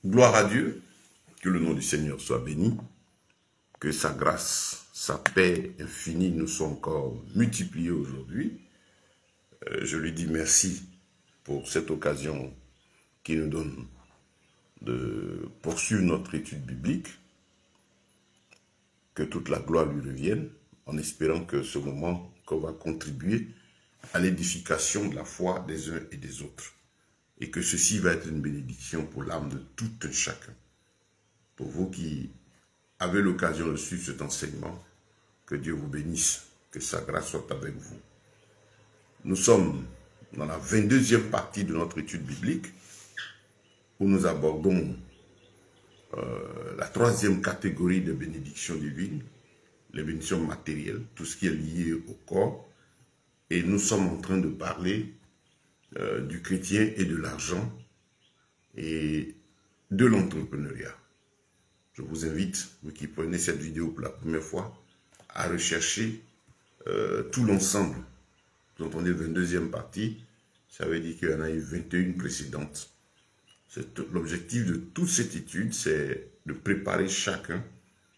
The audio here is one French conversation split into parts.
Gloire à Dieu, que le nom du Seigneur soit béni, que sa grâce, sa paix infinie nous soit encore multipliée aujourd'hui. Je lui dis merci pour cette occasion qu'il nous donne de poursuivre notre étude biblique, que toute la gloire lui revienne, en espérant que ce moment qu'on va contribuer à l'édification de la foi des uns et des autres, et que ceci va être une bénédiction pour l'âme de tout un chacun. Pour vous qui avez l'occasion de suivre cet enseignement, que Dieu vous bénisse, que sa grâce soit avec vous. Nous sommes dans la 22e partie de notre étude biblique, où nous abordons la 3e catégorie de bénédictions divines, les bénédictions matérielles, tout ce qui est lié au corps. Et nous sommes en train de parler du chrétien et de l'argent et de l'entrepreneuriat. Je vous invite, vous qui prenez cette vidéo pour la première fois, à rechercher tout l'ensemble. Vous entendez 22e partie, ça veut dire qu'il y en a eu 21 précédentes. L'objectif de toute cette étude, c'est de préparer chacun,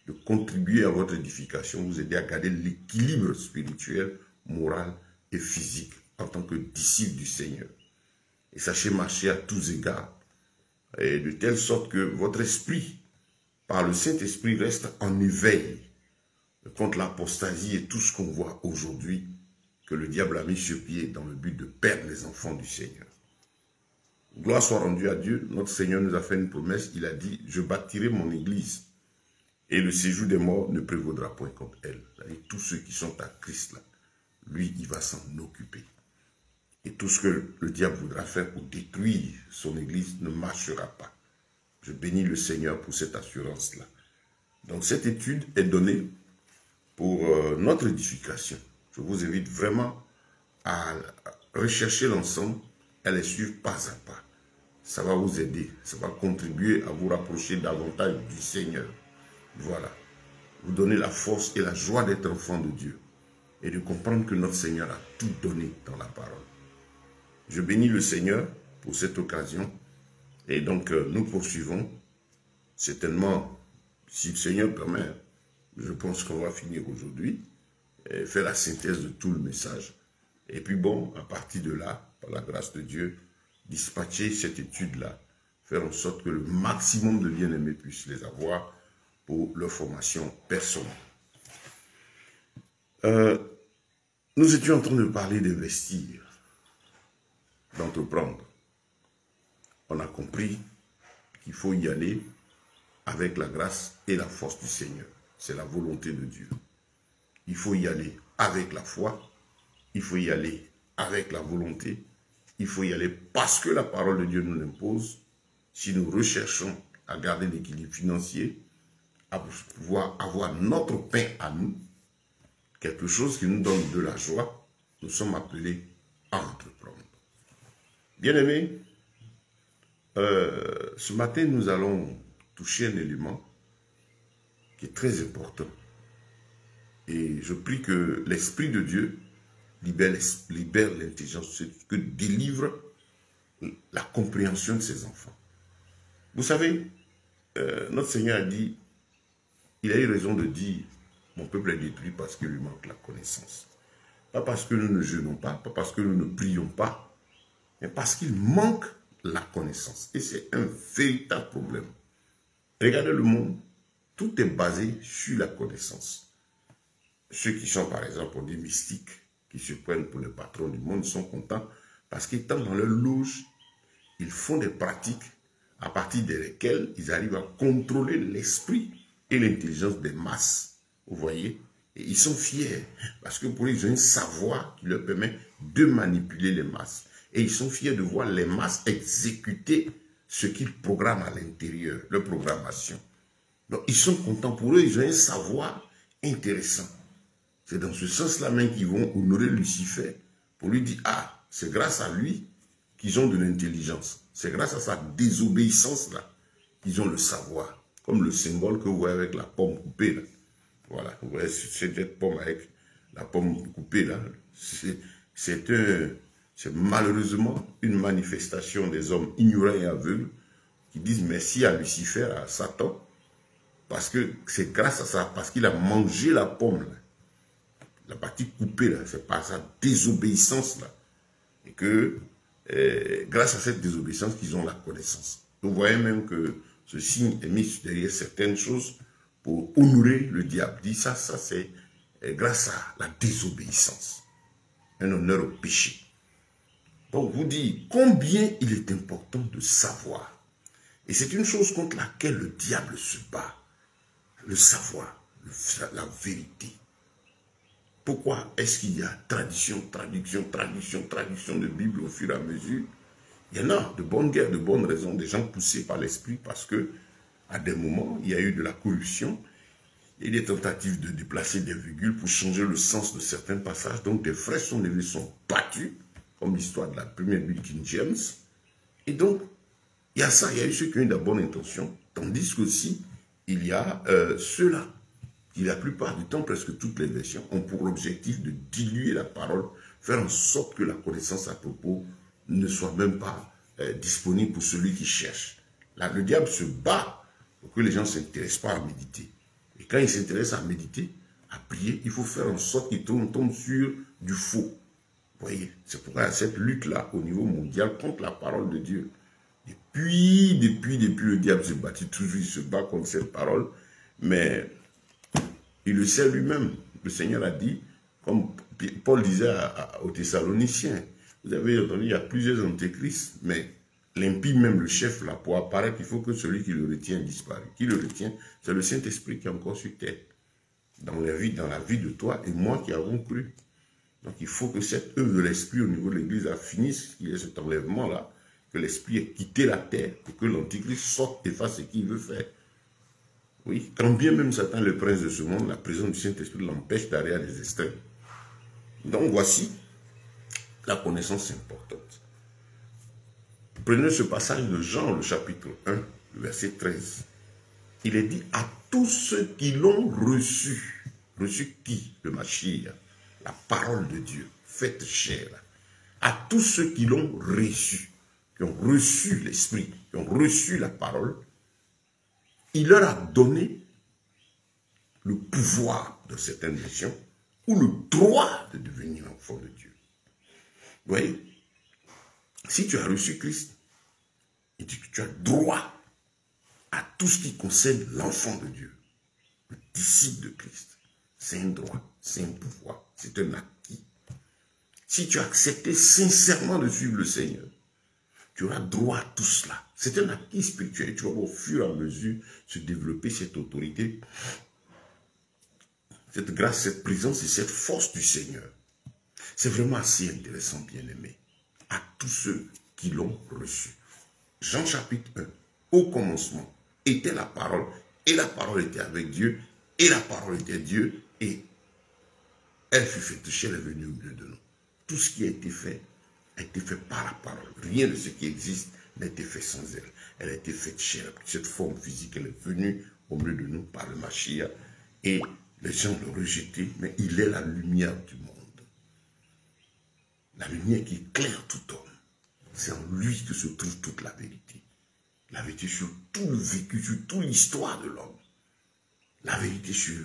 de contribuer à votre édification, vous aider à garder l'équilibre spirituel, moral et physique en tant que disciple du Seigneur. Et sachez marcher à tous égards, et de telle sorte que votre esprit, par le Saint-Esprit, reste en éveil contre l'apostasie et tout ce qu'on voit aujourd'hui que le diable a mis sur pied dans le but de perdre les enfants du Seigneur. Gloire soit rendue à Dieu. Notre Seigneur nous a fait une promesse. Il a dit, je bâtirai mon église et le séjour des morts ne prévaudra point contre elle. C'est-à-dire, tous ceux qui sont à Christ là, lui, il va s'en occuper. Et tout ce que le diable voudra faire pour détruire son église ne marchera pas. Je bénis le Seigneur pour cette assurance-là. Donc cette étude est donnée pour notre édification. Je vous invite vraiment à rechercher l'ensemble, à les suivre pas à pas. Ça va vous aider, ça va contribuer à vous rapprocher davantage du Seigneur. Voilà. Vous donner la force et la joie d'être enfant de Dieu et de comprendre que notre Seigneur a tout donné dans la parole. Je bénis le Seigneur pour cette occasion et donc nous poursuivons. Certainement, si le Seigneur permet, je pense qu'on va finir aujourd'hui et faire la synthèse de tout le message. Et puis bon, à partir de là, par la grâce de Dieu, dispatcher cette étude-là, faire en sorte que le maximum de bien-aimés puissent les avoir pour leur formation personnelle. Nous étions en train de parler d'investir, d'entreprendre. On a compris qu'il faut y aller avec la grâce et la force du Seigneur. C'est la volonté de Dieu. Il faut y aller avec la foi, il faut y aller avec la volonté, il faut y aller parce que la parole de Dieu nous l'impose. Si nous recherchons à garder l'équilibre financier, à pouvoir avoir notre pain à nous, quelque chose qui nous donne de la joie, nous sommes appelés à entreprendre. Bien-aimés, ce matin, nous allons toucher un élément qui est très important. Et je prie que l'Esprit de Dieu libère l'intelligence, ce que délivre la compréhension de ses enfants. Vous savez, notre Seigneur a dit, il a eu raison de dire, mon peuple est détruit parce qu'il lui manque la connaissance. Pas parce que nous ne jeûnons pas, pas parce que nous ne prions pas, mais parce qu'il manque la connaissance. Et c'est un véritable problème. Regardez le monde, tout est basé sur la connaissance. Ceux qui sont par exemple des mystiques, qui se prennent pour les patrons du monde, sont contents parce qu'étant dans leur loge, ils font des pratiques à partir desquelles ils arrivent à contrôler l'esprit et l'intelligence des masses. Vous voyez? Et ils sont fiers parce que pour eux, ils ont un savoir qui leur permet de manipuler les masses. Et ils sont fiers de voir les masses exécuter ce qu'ils programment à l'intérieur, leur programmation. Donc, ils sont contents pour eux, ils ont un savoir intéressant. C'est dans ce sens-là même qu'ils vont honorer Lucifer pour lui dire, ah, c'est grâce à lui qu'ils ont de l'intelligence. C'est grâce à sa désobéissance-là qu'ils ont le savoir. Comme le symbole que vous voyez avec la pomme coupée là. Voilà, vous voyez cette pomme avec la pomme coupée là. C'est malheureusement une manifestation des hommes ignorants et aveugles qui disent merci à Lucifer, à Satan, parce que c'est grâce à ça, parce qu'il a mangé la pomme, là. La partie coupée, là, c'est par sa désobéissance, là. Et que, grâce à cette désobéissance, qu'ils ont la connaissance. Vous voyez même que ce signe est mis derrière certaines choses pour honorer le diable. Dit ça, c'est grâce à la désobéissance. Un honneur au péché. Donc, vous dites combien il est important de savoir. Et c'est une chose contre laquelle le diable se bat. Le savoir, la vérité. Pourquoi est-ce qu'il y a tradition de Bible au fur et à mesure? Il y en a de bonnes guerres, de bonnes raisons, des gens poussés par l'esprit parce que à des moments, il y a eu de la corruption, il y a eu des tentatives de déplacer des virgules pour changer le sens de certains passages. Donc des frères sont levés, sont battus, comme l'histoire de la première Bible King James. Et donc, il y a ça, il y a eu ceux qui ont eu de la bonne intention, tandis qu'aussi, il y a ceux-là qui la plupart du temps, presque toutes les versions, ont pour objectif de diluer la parole, faire en sorte que la connaissance à propos ne soit même pas disponible pour celui qui cherche. Là, le diable se bat pour que les gens ne s'intéressent pas à méditer. Et quand ils s'intéressent à méditer, à prier, il faut faire en sorte qu'ils tombent sur du faux. Vous voyez, c'est pourquoi il y a cette lutte-là au niveau mondial contre la parole de Dieu. Depuis le diable se bat, toujours il se bat contre cette parole, mais il le sait lui-même. Le Seigneur a dit, comme Paul disait aux Thessaloniciens, vous avez entendu, il y a plusieurs antéchrists, mais l'impie, même le chef, là, pour apparaître, il faut que celui qui le retient disparaisse. Qui le retient? C'est le Saint-Esprit qui est encore sur terre. Dans la vie de toi et moi qui avons cru. Donc il faut que cette œuvre de l'Esprit au niveau de l'Église finisse, qu'il y ait cet enlèvement-là, que l'Esprit ait quitté la terre, pour que l'Antéchrist sorte et fasse ce qu'il veut faire. Oui, quand bien même Satan, le prince de ce monde, la présence du Saint-Esprit l'empêche d'aller à des extrêmes. Donc voici la connaissance importante. Prenez ce passage de Jean, le chapitre 1, le verset 13. Il est dit à tous ceux qui l'ont reçu. Reçu qui? Le Mashiach, la parole de Dieu, faite chair. À tous ceux qui l'ont reçu, qui ont reçu l'Esprit, qui ont reçu la parole, il leur a donné le pouvoir de certaines nations ou le droit de devenir enfant de Dieu. Vous voyez, si tu as reçu Christ, il dit que tu as droit à tout ce qui concerne l'enfant de Dieu, le disciple de Christ. C'est un droit, c'est un pouvoir, c'est un acquis. Si tu as accepté sincèrement de suivre le Seigneur, tu auras droit à tout cela. C'est un acquis spirituel. Et tu vas au fur et à mesure se développer cette autorité, cette grâce, cette présence et cette force du Seigneur. C'est vraiment assez intéressant, bien-aimé. À tous ceux qui l'ont reçu. Jean chapitre 1. Au commencement était la parole, et la parole était avec Dieu, et la parole était Dieu, et elle fut faite chair, elle est venue au milieu de nous. Tout ce qui a été fait par la parole. Rien de ce qui existe n'a été fait sans elle. Elle a été faite chair. Cette forme physique, elle est venue au milieu de nous par le Mashiach. Et les gens l'ont rejeté, mais il est la lumière du monde. La lumière qui éclaire tout homme. C'est en lui que se trouve toute la vérité. La vérité sur tout le vécu, sur toute l'histoire de l'homme. La vérité sur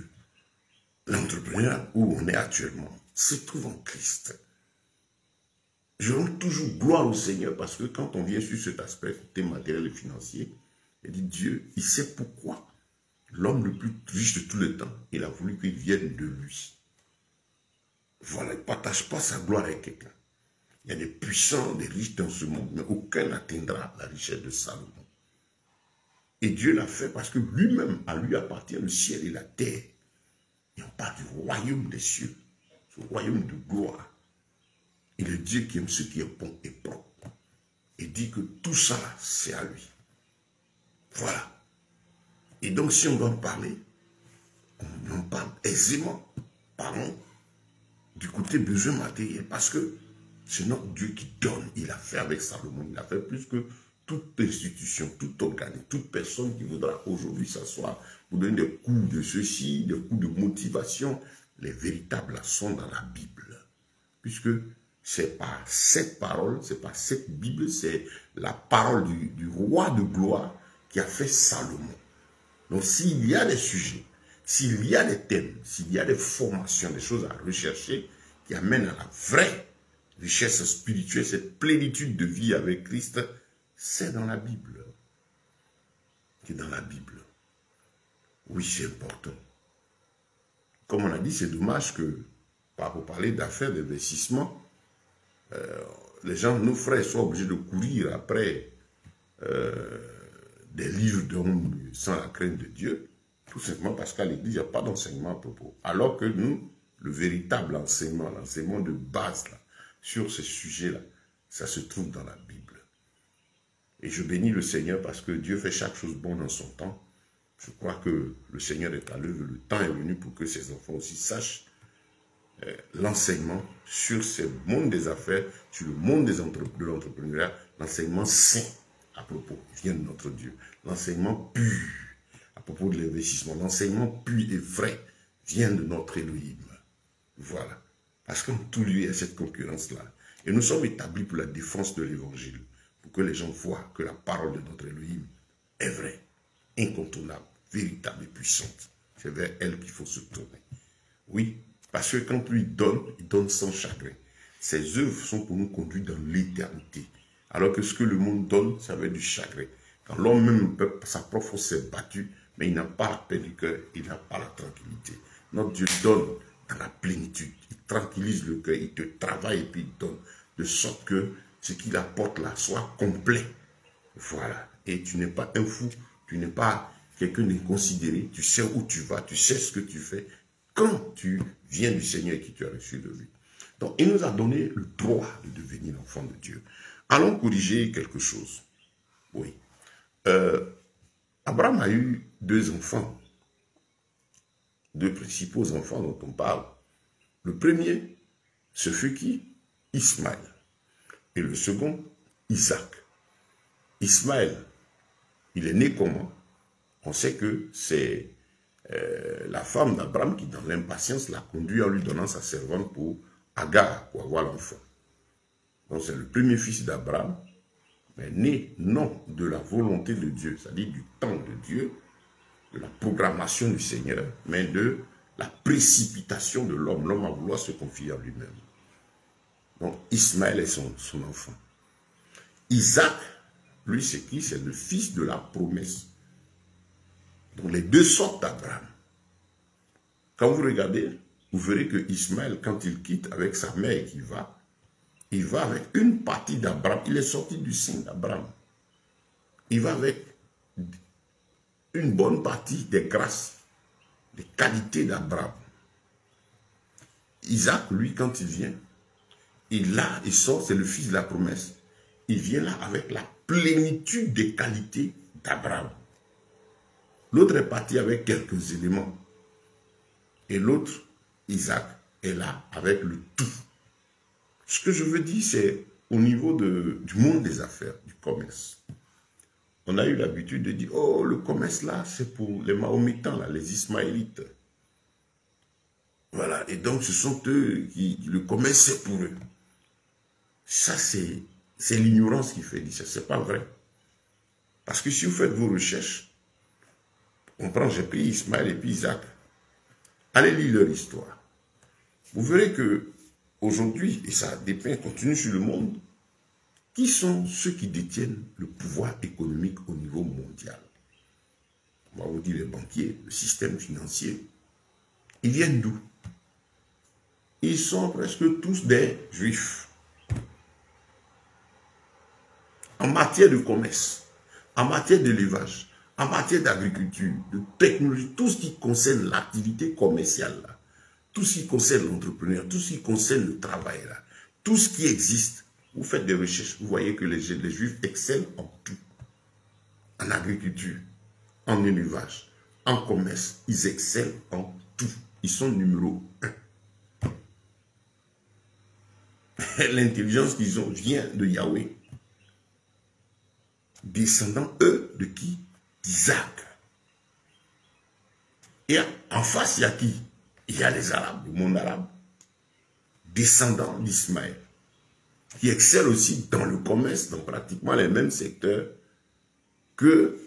l'entrepreneur où on est actuellement se trouve en Christ. Je rends toujours gloire au Seigneur parce que quand on vient sur cet aspect matériel et financier, il dit Dieu, il sait pourquoi l'homme le plus riche de tous les temps, il a voulu qu'il vienne de lui. Voilà, il ne partage pas sa gloire avec quelqu'un. Il y a des puissants, des riches dans ce monde, mais aucun n'atteindra la richesse de Salomon. Et Dieu l'a fait parce que lui-même, à lui appartient le ciel et la terre. Et on parle du royaume des cieux, ce royaume de gloire. Il est Dieu qui aime ce qui est bon et propre. Et dit que tout ça, c'est à lui. Voilà. Et donc, si on doit en parler, on en parle aisément. Parlons du côté besoin matériel. Parce que c'est notre Dieu qui donne. Il a fait avec Salomon. Il a fait plus que toute institution, tout organisme, toute personne qui voudra aujourd'hui s'asseoir pour donner des coups de ceci, des coups de motivation. Les véritables sont dans la Bible. Puisque c'est par cette parole, c'est par cette Bible, c'est la parole du roi de gloire qui a fait Salomon. Donc s'il y a des sujets, s'il y a des thèmes, s'il y a des formations, des choses à rechercher qui amènent à la vraie richesse spirituelle, cette plénitude de vie avec Christ, c'est dans la Bible. C'est dans la Bible. Oui, c'est important. Comme on a dit, c'est dommage que, pour parler d'affaires, d'investissement, les gens, nos frères, soient obligés de courir après des livres d'hommes sans la crainte de Dieu, tout simplement parce qu'à l'Église, il n'y a pas d'enseignement à propos. Alors que nous, le véritable enseignement, l'enseignement de base là, sur ces sujets-là, ça se trouve dans la Bible. Et je bénis le Seigneur parce que Dieu fait chaque chose bonne en son temps. Je crois que le Seigneur est à l'œuvre, le temps est venu pour que ses enfants aussi sachent l'enseignement sur ce monde des affaires, sur le monde de l'entrepreneuriat, l'enseignement saint à propos vient de notre Dieu. L'enseignement pur à propos de l'investissement, l'enseignement pur et vrai vient de notre Elohim. Voilà. Parce qu'en tout lieu, il y a cette concurrence-là. Et nous sommes établis pour la défense de l'évangile, pour que les gens voient que la parole de notre Elohim est vraie, incontournable, véritable et puissante. C'est vers elle qu'il faut se tourner. Oui, parce que quand lui donne, il donne sans chagrin. Ses œuvres sont pour nous conduire dans l'éternité. Alors que ce que le monde donne, ça va être du chagrin. Quand l'homme même, sa propre force s'est battue, mais il n'a pas la paix du cœur, il n'a pas la tranquillité. Notre Dieu donne dans la plénitude. Il tranquillise le cœur, il te travaille et puis il donne. De sorte que ce qu'il apporte là soit complet. Voilà. Et tu n'es pas un fou, tu n'es pas quelqu'un d'inconsidéré, tu sais où tu vas, tu sais ce que tu fais. Quand tu viens du Seigneur et que tu as reçu de lui. Donc, il nous a donné le droit de devenir enfant de Dieu. Allons corriger quelque chose. Oui. Abraham a eu deux enfants. Deux principaux enfants dont on parle. Le premier, ce fut qui? Ismaël. Et le second, Isaac. Ismaël, il est né comment? On sait que c'est la femme d'Abraham qui, dans l'impatience, l'a conduit en lui donnant sa servante pour Agar, pour avoir l'enfant. Donc c'est le premier fils d'Abraham, mais né non de la volonté de Dieu, c'est-à-dire du temps de Dieu, de la programmation du Seigneur, mais de la précipitation de l'homme. L'homme a voulu se confier à lui-même. Donc Ismaël est son enfant. Isaac, lui c'est qui? C'est le fils de la promesse. Donc les deux sortes d'Abraham. Quand vous regardez, vous verrez que Ismaël, quand il quitte avec sa mère et qu'il va, il va avec une partie d'Abraham. Il est sorti du sein d'Abraham. Il va avec une bonne partie des grâces, des qualités d'Abraham. Isaac, lui, quand il vient, il sort, c'est le fils de la promesse. Il vient là avec la plénitude des qualités d'Abraham. L'autre est parti avec quelques éléments. Et l'autre, Isaac, est là avec le tout. Ce que je veux dire, c'est au niveau du monde des affaires, du commerce. On a eu l'habitude de dire, oh, le commerce là, c'est pour les Mahométans, là, les Ismaélites. Voilà, et donc ce sont eux le commerce c'est pour eux. Ça, c'est l'ignorance qui fait dire ça, c'est pas vrai. Parce que si vous faites vos recherches, on prend, j'ai pris Ismaël et puis Isaac. Allez lire leur histoire. Vous verrez que aujourd'hui, et ça dépeint, continue sur le monde, qui sont ceux qui détiennent le pouvoir économique au niveau mondial? On va vous dire les banquiers, le système financier. Ils viennent d'où? Ils sont presque tous des juifs. En matière de commerce, en matière d'élevage, en matière d'agriculture, de technologie, tout ce qui concerne l'activité commerciale, là, tout ce qui concerne l'entrepreneur, tout ce qui concerne le travail, là, tout ce qui existe, vous faites des recherches, vous voyez que les Juifs excellent en tout. En agriculture, en élevage, en commerce, ils excellent en tout. Ils sont numéro 1. L'intelligence qu'ils ont vient de Yahweh. Descendants, eux, de qui? D'Isaac. Et en face, il y a qui? Il y a les Arabes, le monde arabe. Descendants d'Ismaël. qui excellent aussi dans le commerce, dans pratiquement les mêmes secteurs que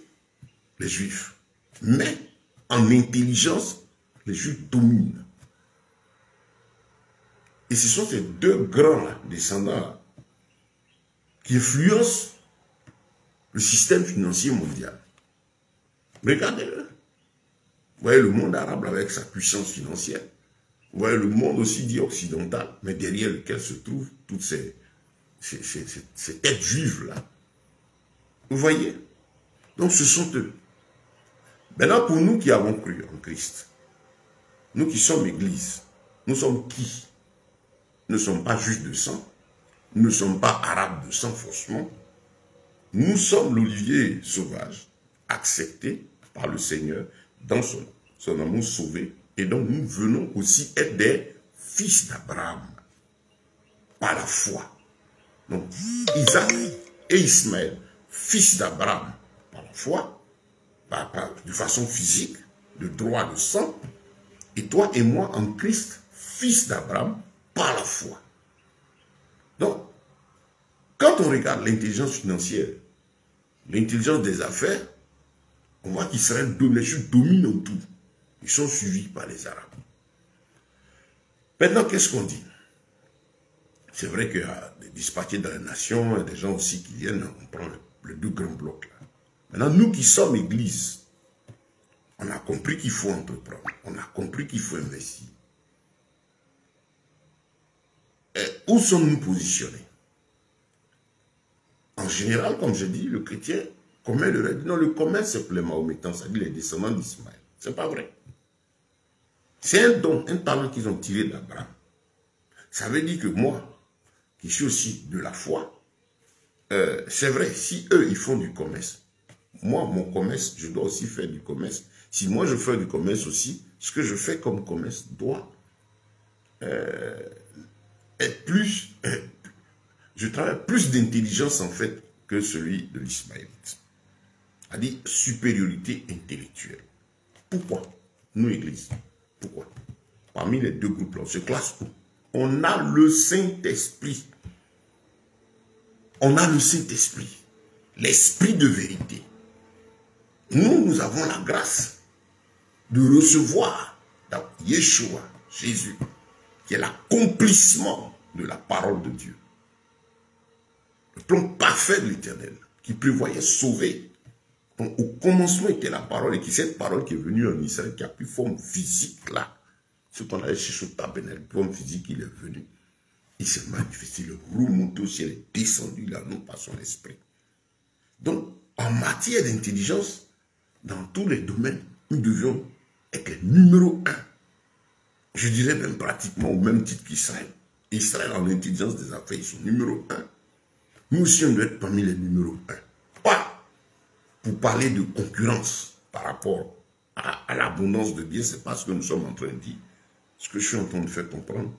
les Juifs. Mais en intelligence, les Juifs dominent. Et ce sont ces deux grands descendants qui influencent le système financier mondial. Regardez-le. Vous voyez le monde arabe avec sa puissance financière. Vous voyez le monde aussi dit occidental, mais derrière lequel se trouvent toutes ces têtes juives-là. Vous voyez? Donc ce sont eux. Maintenant, pour nous qui avons cru en Christ, nous qui sommes Église, nous sommes qui? Nous ne sommes pas juifs de sang, nous ne sommes pas arabes de sang faussement. Nous sommes l'olivier sauvage, accepté par le Seigneur dans son amour sauvé. Et donc nous venons aussi être des fils d'Abraham par la foi. Donc Isaac et Ismaël, fils d'Abraham par la foi, de façon physique, de droit de sang. Et toi et moi en Christ, fils d'Abraham par la foi. Donc, quand on regarde l'intelligence financière, l'intelligence des affaires, on voit qu'Israël, les Juifs dominent tout. Ils sont suivis par les Arabes. Maintenant, qu'est-ce qu'on dit? C'est vrai qu'il y a des dispatchés dans les nations, et des gens aussi qui viennent, on prend les deux grands blocs là. Maintenant, nous qui sommes Église, on a compris qu'il faut entreprendre, on a compris qu'il faut investir. Et où sommes-nous positionnés? En général, comme je dis, le chrétien commet le rêve. Non, le commerce, c'est pour les Mahométans, c'est-à-dire les descendants d'Ismaël. C'est pas vrai. C'est un don, un talent qu'ils ont tiré d'Abraham. Ça veut dire que moi, qui suis aussi de la foi, c'est vrai, si eux, ils font du commerce, moi, mon commerce, je dois aussi faire du commerce. Si moi, je fais du commerce aussi, ce que je fais comme commerce doit être plus... je travaille plus d'intelligence, en fait, que celui de l'Ismaélite. C'est-à-dire supériorité intellectuelle. Pourquoi? Nous, Église. Pourquoi? Parmi les deux groupes-là, on se classe où? On a le Saint-Esprit. On a le Saint-Esprit. L'Esprit de vérité. Nous avons la grâce de recevoir dans Yeshua, Jésus, qui est l'accomplissement de la parole de Dieu. Le plan parfait de l'Éternel, qui prévoyait sauver. Donc, au commencement était la parole, et qui cette parole qui est venue en Israël, qui a pris forme physique là, ce qu'on avait cherché au tabernacle, forme physique, il est venu. Il s'est manifesté, le remonté au ciel, est descendu là, non par son esprit. Donc, en matière d'intelligence, dans tous les domaines, nous devions être les numéro 1. Je dirais même pratiquement au même titre qu'Israël. Israël en intelligence des affaires, ils sont numéro 1. Nous aussi, on doit être parmi les numéros 1. Pas pour parler de concurrence par rapport à l'abondance de biens, c'est pas ce que nous sommes en train de dire. Ce que je suis en train de faire comprendre,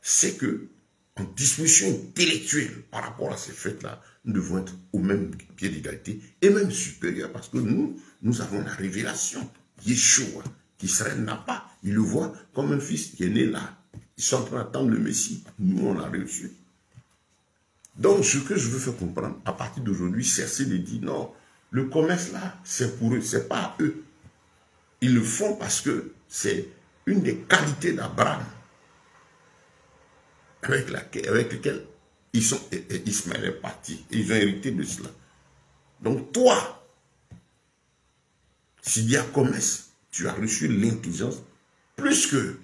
c'est que en disposition intellectuelle par rapport à ces faits-là, nous devons être au même pied d'égalité et même supérieur parce que nous avons la révélation. Yeshua, qu'Israël n'a pas. Il le voit comme un fils qui est né là. Ils sont en train d'attendre le Messie. Nous, on l'a reçu. Donc, ce que je veux faire comprendre, à partir d'aujourd'hui, cesser de dire non, le commerce là, c'est pour eux, c'est pas à eux. Ils le font parce que c'est une des qualités d'Abraham avec laquelle Ismaël est parti. Et ils ont hérité de cela. Donc toi, s'il y a commerce, tu as reçu l'intelligence plus que.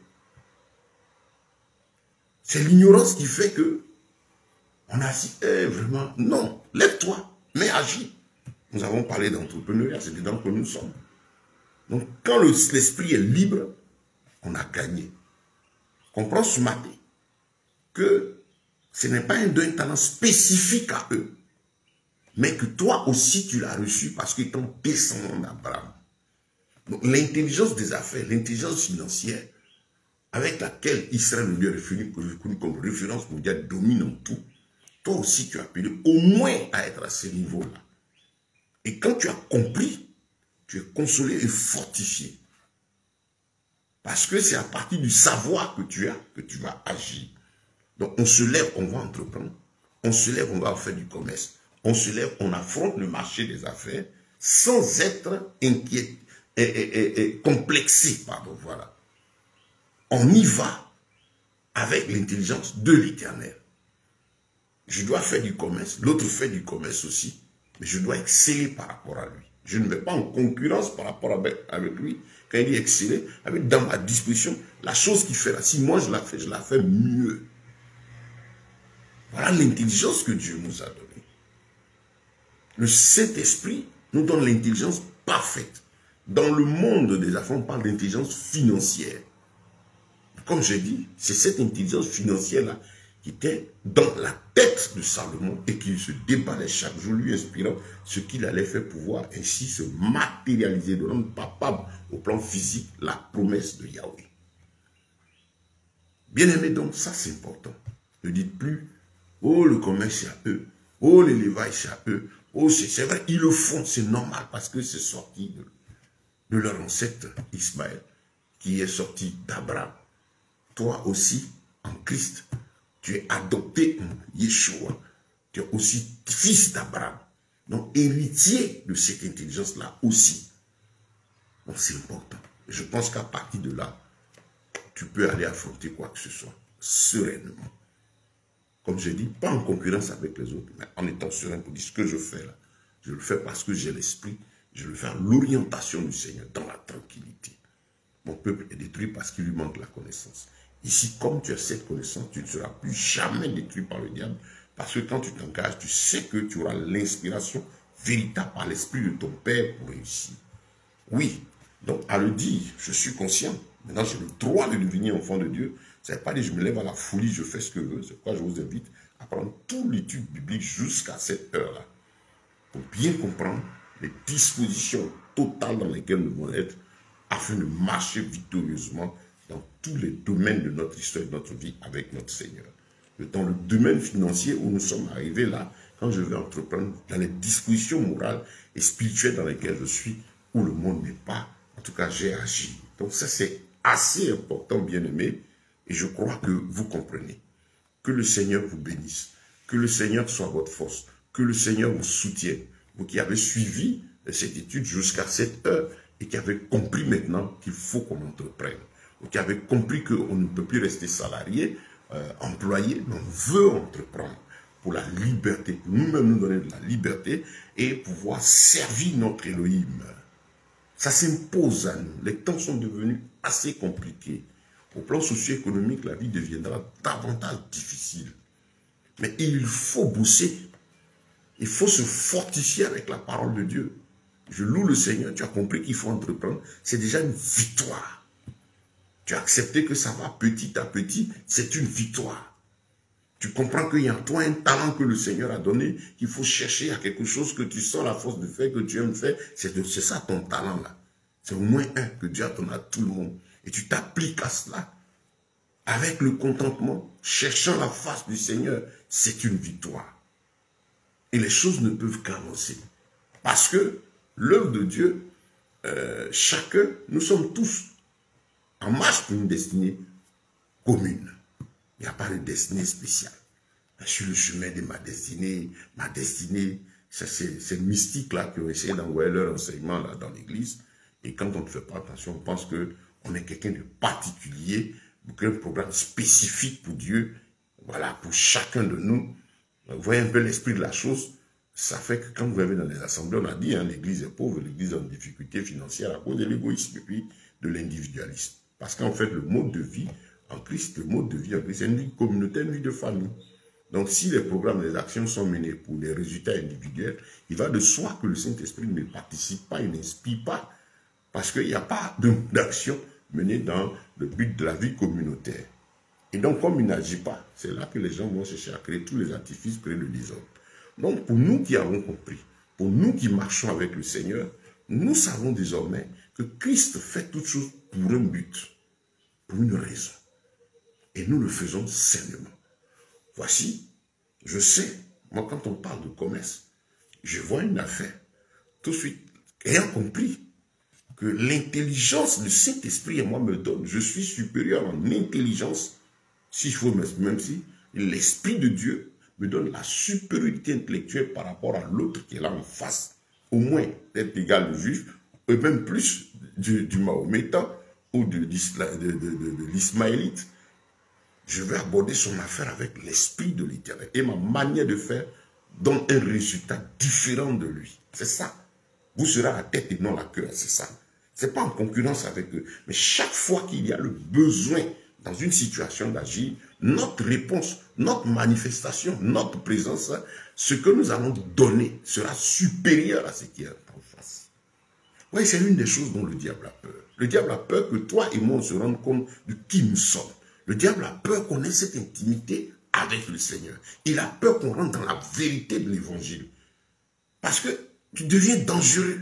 C'est l'ignorance qui fait que on a dit, vraiment, non, lève-toi, mais agis. Nous avons parlé d'entrepreneuriat, c'est dedans que nous sommes. Donc quand l'esprit est libre, on a gagné. Comprends ce matin que ce n'est pas un don, un talent spécifique à eux, mais que toi aussi tu l'as reçu parce qu'ils t'ont descendant d'Abraham. Donc l'intelligence des affaires, l'intelligence financière, avec laquelle Israël nous est reconnu comme référence mondiale, domine en tout. Toi aussi tu as appelé au moins à être à ce niveau-là. Et quand tu as compris, tu es consolé et fortifié. Parce que c'est à partir du savoir que tu as que tu vas agir. Donc on se lève, on va entreprendre. On se lève, on va faire du commerce. On se lève, on affronte le marché des affaires sans être inquiet et complexé, pardon, voilà. On y va avec l'intelligence de l'Éternel. Je dois faire du commerce, l'autre fait du commerce aussi, mais je dois exceller par rapport à lui. Je ne vais pas en concurrence par rapport avec lui. Quand il dit exceller, avec dans ma disposition, la chose qu'il fait là, si moi je la fais mieux. Voilà l'intelligence que Dieu nous a donnée. Le Saint-Esprit nous donne l'intelligence parfaite. Dans le monde des affaires, on parle d'intelligence financière. Comme j'ai dit, c'est cette intelligence financière-là qui était dans la tête de Salomon et qui se déballait chaque jour, lui inspirant ce qu'il allait faire pour pouvoir ainsi se matérialiser, de rendre palpable au plan physique la promesse de Yahweh. Bien aimé, donc, ça c'est important. Ne dites plus, oh le commerce c'est à eux, oh l'élevage c'est à eux, oh c'est vrai, ils le font, c'est normal parce que c'est sorti de leur ancêtre Ismaël, qui est sorti d'Abraham. Toi aussi, en Christ, tu es adopté en Yeshua. Tu es aussi fils d'Abraham. Donc, héritier de cette intelligence-là aussi. Donc, c'est important. Et je pense qu'à partir de là, tu peux aller affronter quoi que ce soit, sereinement. Comme je dis, pas en concurrence avec les autres, mais en étant serein pour dire ce que je fais là. Je le fais parce que j'ai l'esprit. Je le fais à l'orientation du Seigneur, dans la tranquillité. Mon peuple est détruit parce qu'il lui manque la connaissance. Ici, comme tu as cette connaissance, tu ne seras plus jamais détruit par le diable. Parce que quand tu t'engages, tu sais que tu auras l'inspiration véritable par l'esprit de ton Père pour réussir. Oui, donc à le dire, je suis conscient. Maintenant, j'ai le droit de devenir enfant de Dieu. Ça ne veut pas dire que je me lève à la folie, je fais ce que je veux. C'est pourquoi je vous invite à prendre toute l'étude biblique jusqu'à cette heure-là. Pour bien comprendre les dispositions totales dans lesquelles nous devons être afin de marcher victorieusement dans tous les domaines de notre histoire et de notre vie avec notre Seigneur. Dans le domaine financier où nous sommes arrivés là, quand je vais entreprendre, dans les dispositions morales et spirituelles dans lesquelles je suis, où le monde n'est pas, en tout cas j'ai agi. Donc ça c'est assez important, bien-aimés, et je crois que vous comprenez. Que le Seigneur vous bénisse, que le Seigneur soit votre force, que le Seigneur vous soutienne. Vous qui avez suivi cette étude jusqu'à cette heure et qui avez compris maintenant qu'il faut qu'on entreprenne. Vous qui avez compris qu'on ne peut plus rester salarié, employé, mais on veut entreprendre pour la liberté, pour nous-mêmes nous donner de la liberté et pouvoir servir notre Elohim. Ça s'impose à nous. Les temps sont devenus assez compliqués. Au plan socio-économique, la vie deviendra davantage difficile. Mais il faut bosser. Il faut se fortifier avec la parole de Dieu. Je loue le Seigneur, tu as compris qu'il faut entreprendre. C'est déjà une victoire. Tu as accepté que ça va petit à petit, c'est une victoire. Tu comprends qu'il y a en toi un talent que le Seigneur a donné, qu'il faut chercher à quelque chose que tu sens la force de faire, que tu aimes faire. C'est ça ton talent là. C'est au moins un que Dieu a donné à tout le monde. Et tu t'appliques à cela avec le contentement, cherchant la face du Seigneur. C'est une victoire. Et les choses ne peuvent qu'avancer. Parce que l'œuvre de Dieu, chacun, nous sommes tous en marche pour une destinée commune. Il n'y a pas de destinée spéciale. Je suis le chemin de ma destinée, c'est ces mystiques-là qui ont essayé d'envoyer leur enseignement là, dans l'église. Et quand on ne fait pas attention, on pense qu'on est quelqu'un de particulier, pour créer un programme spécifique pour Dieu, voilà, pour chacun de nous. Vous voyez un peu l'esprit de la chose. Ça fait que quand vous allez dans les assemblées, on a dit, hein, l'église est pauvre, l'église est en difficulté financière à cause de l'égoïsme et puis de l'individualisme. Parce qu'en fait, le mode de vie en Christ, c'est une vie communautaire, une vie de famille. Donc, si les programmes, les actions sont menées pour des résultats individuels, il va de soi que le Saint-Esprit ne participe pas, il n'inspire pas, parce qu'il n'y a pas d'action menée dans le but de la vie communautaire. Et donc, comme il n'agit pas, c'est là que les gens vont chercher à créer tous les artifices, créer le désordre. Donc, pour nous qui avons compris, pour nous qui marchons avec le Seigneur, nous savons désormais que Christ fait toutes choses pour un but, pour une raison. Et nous le faisons sainement. Voici, je sais, moi quand on parle de commerce, je vois une affaire. Tout de suite, ayant compris que l'intelligence, le Saint-Esprit et moi me donne, je suis supérieur en intelligence, s'il faut, même si l'Esprit de Dieu me donne la supériorité intellectuelle par rapport à l'autre qui est là en face, au moins d'être égal au juif, et même plus du mahométan ou de l'ismaélite, je vais aborder son affaire avec l'esprit de l'Éternel. Et ma manière de faire donne un résultat différent de lui. C'est ça. Vous serez à la tête et non la queue, c'est ça. Ce n'est pas en concurrence avec eux. Mais chaque fois qu'il y a le besoin dans une situation d'agir, notre réponse, notre manifestation, notre présence, ce que nous allons donner sera supérieur à ce qui est en face. Oui, c'est l'une des choses dont le diable a peur. Le diable a peur que toi et moi on se rende compte de qui nous sommes. Le diable a peur qu'on ait cette intimité avec le Seigneur. Il a peur qu'on rentre dans la vérité de l'évangile. Parce que tu deviens dangereux.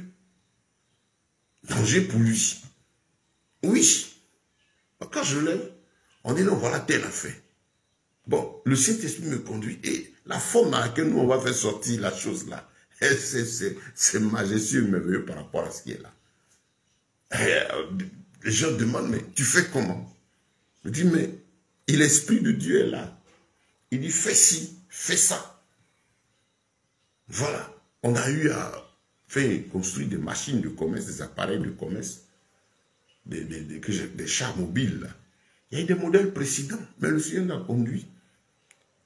Danger pour lui. Oui. Quand je lève, on dit non, voilà tel a fait. Bon, le Saint-Esprit me conduit et la forme dans laquelle nous on va faire sortir la chose là, c'est majestueux, merveilleux par rapport à ce qui est là. Les gens demandent, mais tu fais comment? Je dis, mais l'Esprit de Dieu est là. Il dit, fais ci, fais ça. Voilà. On a eu à construire des machines de commerce, des appareils de commerce, des chars mobiles. Là. Il y a eu des modèles précédents, mais le Seigneur l'a conduit.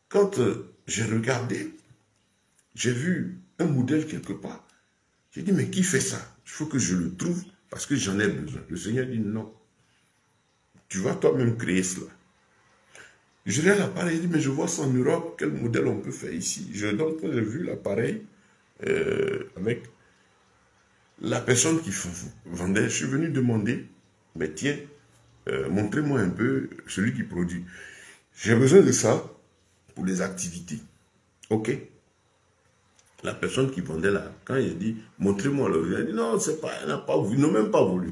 Quand j'ai regardé, j'ai vu un modèle quelque part. J'ai dit, mais qui fait ça? Il faut que je le trouve parce que j'en ai besoin. Le Seigneur dit, non. Tu vas toi-même créer cela. Je regarde l'appareil, je dis, mais je vois ça en Europe, quel modèle on peut faire ici? Donc, quand j'ai vu l'appareil avec la personne qui vendait, je suis venu demander, mais tiens, montrez-moi un peu celui qui produit. J'ai besoin de ça pour les activités. Ok. La personne qui vendait là, quand il a dit, montrez-moi le, il a dit, non, c'est pas, elle n'a pas voulu, ils n'ont même pas voulu.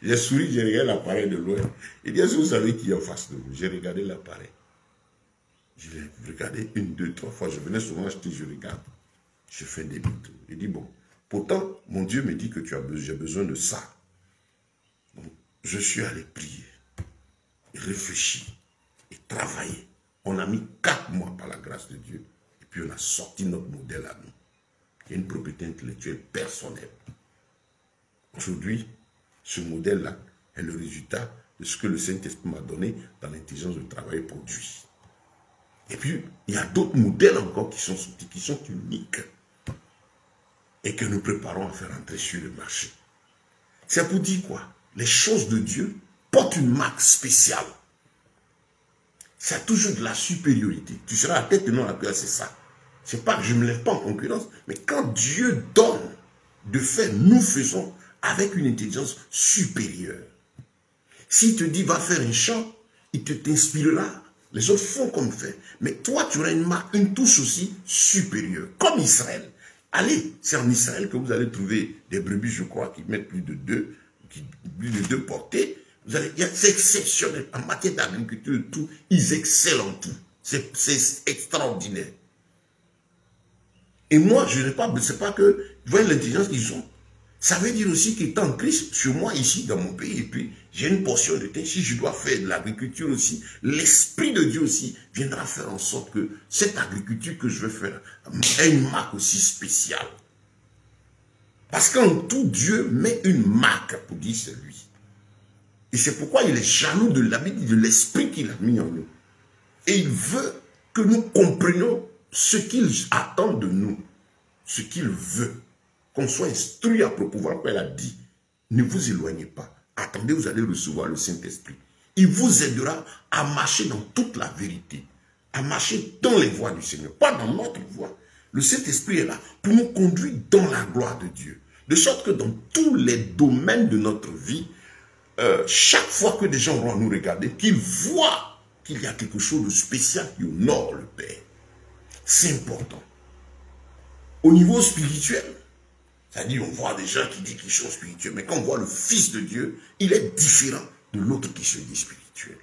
J'ai souri, j'ai regardé l'appareil de loin. Il dit, est-ce que vous savez qui est en face de vous? J'ai regardé l'appareil. Je l'ai regardé 1, 2, 3 fois. Je venais souvent acheter, je regarde. Je fais des demi-tours. Il dit, bon, pourtant, mon Dieu me dit que j'ai besoin de ça. Donc, je suis allé prier, réfléchir et travailler. On a mis 4 mois par la grâce de Dieu. Et puis, on a sorti notre modèle à nous. Il y a une propriété intellectuelle personnelle. Aujourd'hui, ce modèle-là est le résultat de ce que le Saint-Esprit m'a donné dans l'intelligence de travail produit. Et puis, il y a d'autres modèles encore qui sont sortis, qui sont uniques et que nous préparons à faire entrer sur le marché. C'est pour dire quoi? Les choses de Dieu portent une marque spéciale. C'est toujours de la supériorité. Tu seras à la tête et non à la queue, c'est ça. C'est pas que je ne me lève pas en concurrence, mais quand Dieu donne de faire, nous faisons avec une intelligence supérieure. S'il te dit, va faire un chant, il t'inspirera. Les autres font comme fait. Mais toi, tu auras une marque, une touche aussi supérieure. Comme Israël. Allez, c'est en Israël que vous allez trouver des brebis, je crois, qui mettent plus de 2 portées. C'est exceptionnel. En matière d'agriculture, tout, ils excellent en tout. C'est extraordinaire. Et moi, je n'ai pas, c'est pas que, vous voyez l'intelligence qu'ils ont. Ça veut dire aussi qu'étant en Christ, sur moi ici, dans mon pays, et puis j'ai une portion de terre, si je dois faire de l'agriculture aussi, l'Esprit de Dieu aussi viendra faire en sorte que cette agriculture que je vais faire ait une marque aussi spéciale. Parce qu'en tout, Dieu met une marque pour dire c'est lui. Et c'est pourquoi il est jaloux de l'habitude de l'Esprit qu'il a mis en nous. Et il veut que nous comprenions ce qu'il attend de nous, ce qu'il veut. Qu'on soit instruit à propos, voilà pourquoi elle a dit, ne vous éloignez pas, attendez, vous allez recevoir le Saint-Esprit. Il vous aidera à marcher dans toute la vérité, à marcher dans les voies du Seigneur, pas dans notre voie. Le Saint-Esprit est là pour nous conduire dans la gloire de Dieu. De sorte que dans tous les domaines de notre vie, chaque fois que des gens vont nous regarder, qu'ils voient qu'il y a quelque chose de spécial qui honore le Père. C'est important. Au niveau spirituel, c'est-à-dire, on voit des gens qui disent qu'ils sont spirituels, mais quand on voit le Fils de Dieu, il est différent de l'autre qui se dit spirituel.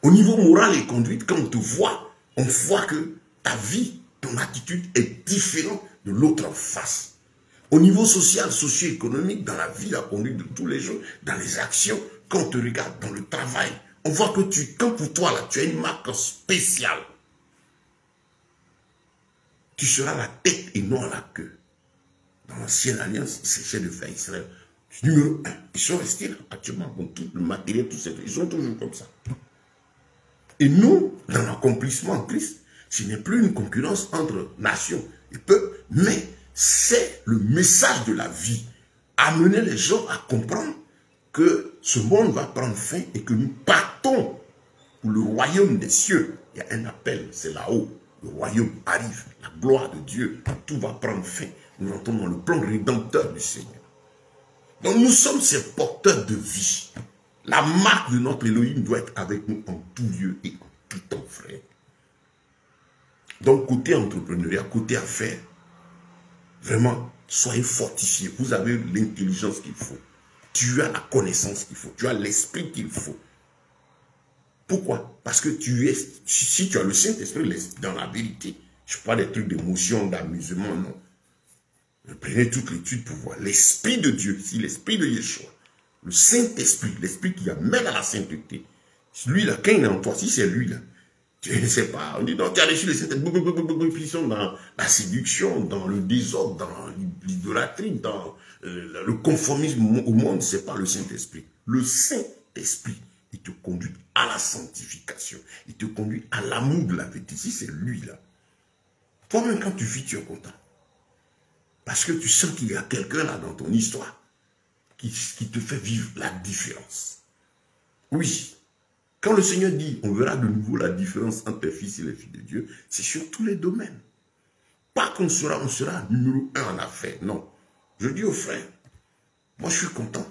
Au niveau moral et conduite, quand on te voit, on voit que ta vie, ton attitude est différente de l'autre en face. Au niveau social, socio-économique, dans la vie, la conduite de tous les jours, dans les actions, quand on te regarde dans le travail, on voit que quand pour toi, là, tu as une marque spéciale. Tu seras la tête et non la queue. Dans l'ancienne alliance, il s'agissait de faire Israël. Numéro 1, ils sont restés là actuellement. Bon, tout le matériel, tout ça, ils sont toujours comme ça. Et nous, dans l'accomplissement en Christ, ce n'est plus une concurrence entre nations et peuples, mais c'est le message de la vie. Amener les gens à comprendre que ce monde va prendre fin et que nous partons pour le royaume des cieux. Il y a un appel, c'est là-haut. Le royaume arrive, la gloire de Dieu, tout va prendre fin. Nous entrons dans le plan rédempteur du Seigneur. Donc nous sommes ces porteurs de vie. La marque de notre Elohim doit être avec nous en tout lieu et en tout temps, frère. Donc côté entrepreneuriat, côté affaires, vraiment, soyez fortifiés. Vous avez l'intelligence qu'il faut. Tu as la connaissance qu'il faut. Tu as l'esprit qu'il faut. Pourquoi? Parce que si tu as le Saint-Esprit dans la vérité, je ne parle pas des trucs d'émotion, d'amusement, non. Prenez toute l'étude pour voir l'Esprit de Dieu, si l'Esprit de Yeshua, le Saint-Esprit, l'Esprit qui amène à la sainteté. Lui-là, quand il est en toi, si c'est lui-là, tu ne sais pas, on dit non, tu as reçu le Saint-Esprit, puis ils sont dans la séduction, dans le désordre, dans l'idolâtrie, dans le conformisme au monde, ce n'est pas le Saint-Esprit. Le Saint-Esprit, il te conduit à la sanctification, il te conduit à l'amour de la vérité. Si c'est lui-là, toi-même quand tu vis, tu es content. Parce que tu sens qu'il y a quelqu'un là dans ton histoire qui te fait vivre la différence. Oui, quand le Seigneur dit, on verra de nouveau la différence entre les fils et les filles de Dieu, c'est sur tous les domaines. Pas qu'on sera numéro 1 en affaires, non. Je dis aux frères, moi je suis content.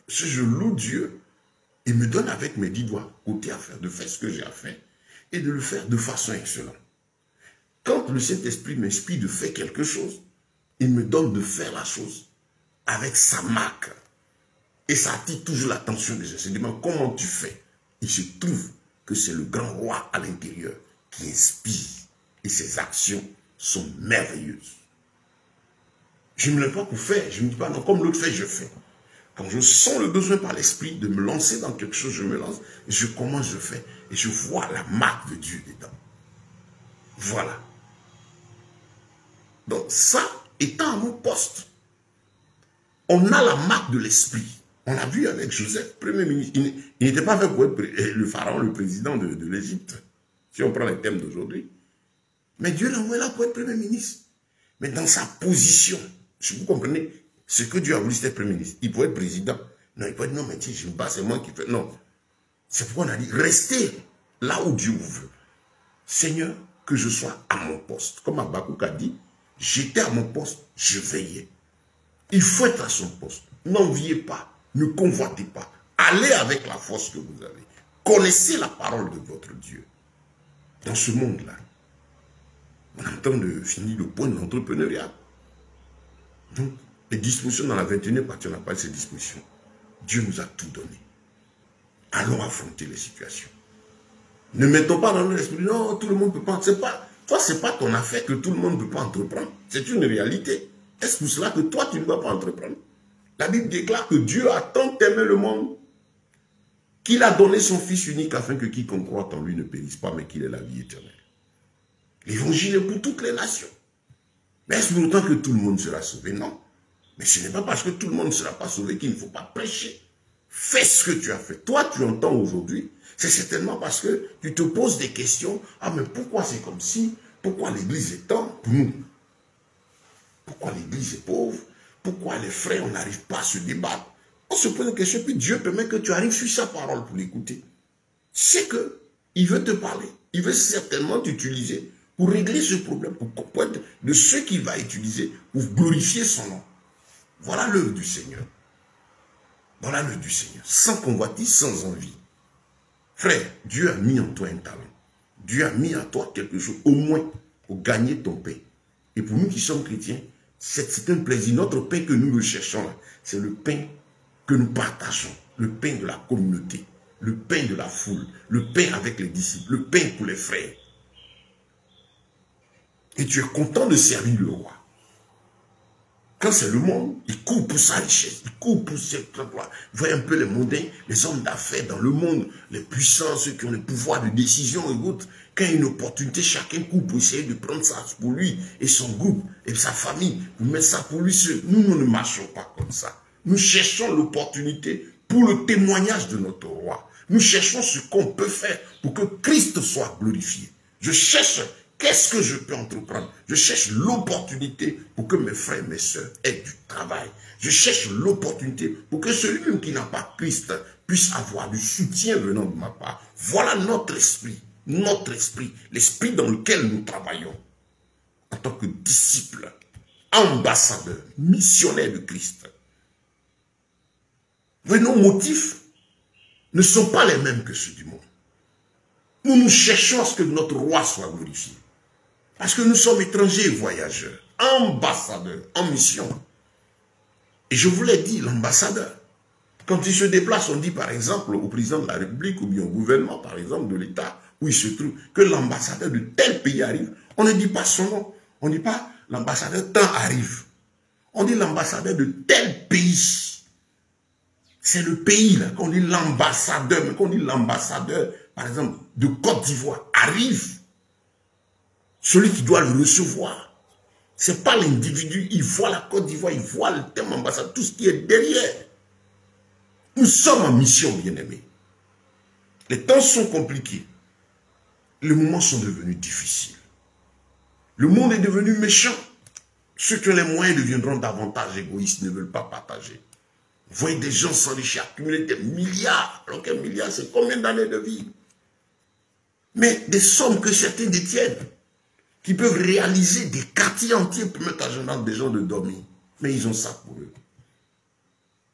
Si je loue Dieu, il me donne avec mes 10 doigts, côté affaires, de faire ce que j'ai à faire et de le faire de façon excellente. Quand le Saint-Esprit m'inspire de faire quelque chose, il me donne de faire la chose avec sa marque. Et ça attire toujours l'attention des gens. Je demande comment tu fais. Il se trouve que c'est le grand roi à l'intérieur qui inspire. Et ses actions sont merveilleuses. Je ne me lève pas pour faire. Je ne me dis pas non, comme l'autre fait, je fais. Quand je sens le besoin par l'esprit de me lancer dans quelque chose, je me lance. Et je commence, je fais. Et je vois la marque de Dieu dedans. Voilà. Donc ça, étant à mon poste, on a la marque de l'esprit. On l'a vu avec Joseph, premier ministre. Il n'était pas fait pour être le pharaon, le président de l'Égypte, si on prend les thèmes d'aujourd'hui. Mais Dieu l'a envoyé là pour être premier ministre. Mais dans sa position, si vous comprenez, ce que Dieu a voulu, c'était premier ministre. Il pouvait être président. Non, il peut être non, mais tiens, je me bats, c'est moi qui fais. Non. C'est pourquoi on a dit, restez là où Dieu vous veut. Seigneur, que je sois à mon poste. Comme Habakkuk a dit, j'étais à mon poste, je veillais. Il faut être à son poste. N'enviez pas, ne convoitez pas. Allez avec la force que vous avez. Connaissez la parole de votre Dieu. Dans ce monde-là, on est en train de finir le point de l'entrepreneuriat. Donc, les dispositions dans la 21e partie, on n'a pas ces dispositions. Dieu nous a tout donné. Allons affronter les situations. Ne mettons pas dans notre esprit, non, tout le monde ne peut pas. Toi, ce n'est pas ton affaire que tout le monde ne peut pas entreprendre. C'est une réalité. Est-ce pour cela que toi, tu ne dois pas entreprendre? La Bible déclare que Dieu a tant aimé le monde qu'il a donné son Fils unique afin que quiconque croit en lui ne périsse pas, mais qu'il ait la vie éternelle. L'évangile est pour toutes les nations. Mais est-ce pour autant que tout le monde sera sauvé? Non. Mais ce n'est pas parce que tout le monde ne sera pas sauvé qu'il ne faut pas prêcher. Fais ce que tu as fait. Toi, tu entends aujourd'hui. C'est certainement parce que tu te poses des questions. Ah, mais pourquoi c'est comme si? Pourquoi l'Église est tant pour nous? Pourquoi l'Église est pauvre? Pourquoi les frères, on n'arrive pas à se débattre? On se pose une question, puis Dieu permet que tu arrives sur sa parole pour l'écouter. C'est que il veut te parler. Il veut certainement t'utiliser pour régler ce problème, pour comprendre de ce qu'il va utiliser pour glorifier son nom. Voilà l'œuvre du Seigneur. Voilà l'œuvre du Seigneur. Sans convoitise, sans envie. Frère, Dieu a mis en toi un talent. Dieu a mis en toi quelque chose, au moins, pour gagner ton pain. Et pour nous qui sommes chrétiens, c'est un plaisir. Notre pain que nous recherchons, c'est le pain que nous partageons. Le pain de la communauté. Le pain de la foule. Le pain avec les disciples. Le pain pour les frères. Et tu es content de servir le roi. Quand c'est le monde, il court pour sa richesse, il court pour ses droits. Vous voyez un peu les mondains, les hommes d'affaires dans le monde, les puissants, ceux qui ont le pouvoir de décision et autres. Quand il y a une opportunité, chacun court pour essayer de prendre ça pour lui et son groupe et sa famille, pour mettre ça pour lui seul. Nous ne marchons pas comme ça. Nous cherchons l'opportunité pour le témoignage de notre roi. Nous cherchons ce qu'on peut faire pour que Christ soit glorifié. Je cherche, qu'est-ce que je peux entreprendre? Je cherche l'opportunité pour que mes frères et mes sœurs aient du travail. Je cherche l'opportunité pour que celui-même qui n'a pas Christ puisse avoir du soutien venant de ma part. Voilà notre esprit, l'esprit dans lequel nous travaillons en tant que disciples, ambassadeurs, missionnaires de Christ. Mais nos motifs ne sont pas les mêmes que ceux du monde. Nous cherchons à ce que notre roi soit glorifié. Parce que nous sommes étrangers et voyageurs, ambassadeurs, en mission. Et je vous l'ai dit, l'ambassadeur, quand il se déplace, on dit par exemple au président de la République ou bien au gouvernement, par exemple, de l'État où il se trouve, que l'ambassadeur de tel pays arrive. On ne dit pas son nom. On ne dit pas l'ambassadeur tant arrive. On dit l'ambassadeur de tel pays. C'est le pays, là, qu'on dit l'ambassadeur, mais qu'on dit l'ambassadeur, par exemple, de Côte d'Ivoire, arrive. Celui qui doit le recevoir. Ce n'est pas l'individu, il voit la Côte d'Ivoire, il voit le thème ambassadeur, tout ce qui est derrière. Nous sommes en mission, bien-aimés. Les temps sont compliqués. Les moments sont devenus difficiles. Le monde est devenu méchant. Ceux qui ont les moyens deviendront davantage égoïstes, ne veulent pas partager. Vous voyez des gens s'enrichir, accumuler des milliards. Alors qu'un milliard, c'est combien d'années de vie? Mais des sommes que certains détiennent, qui peuvent réaliser des quartiers entiers pour mettre à genoux des gens de dormir. Mais ils ont ça pour eux.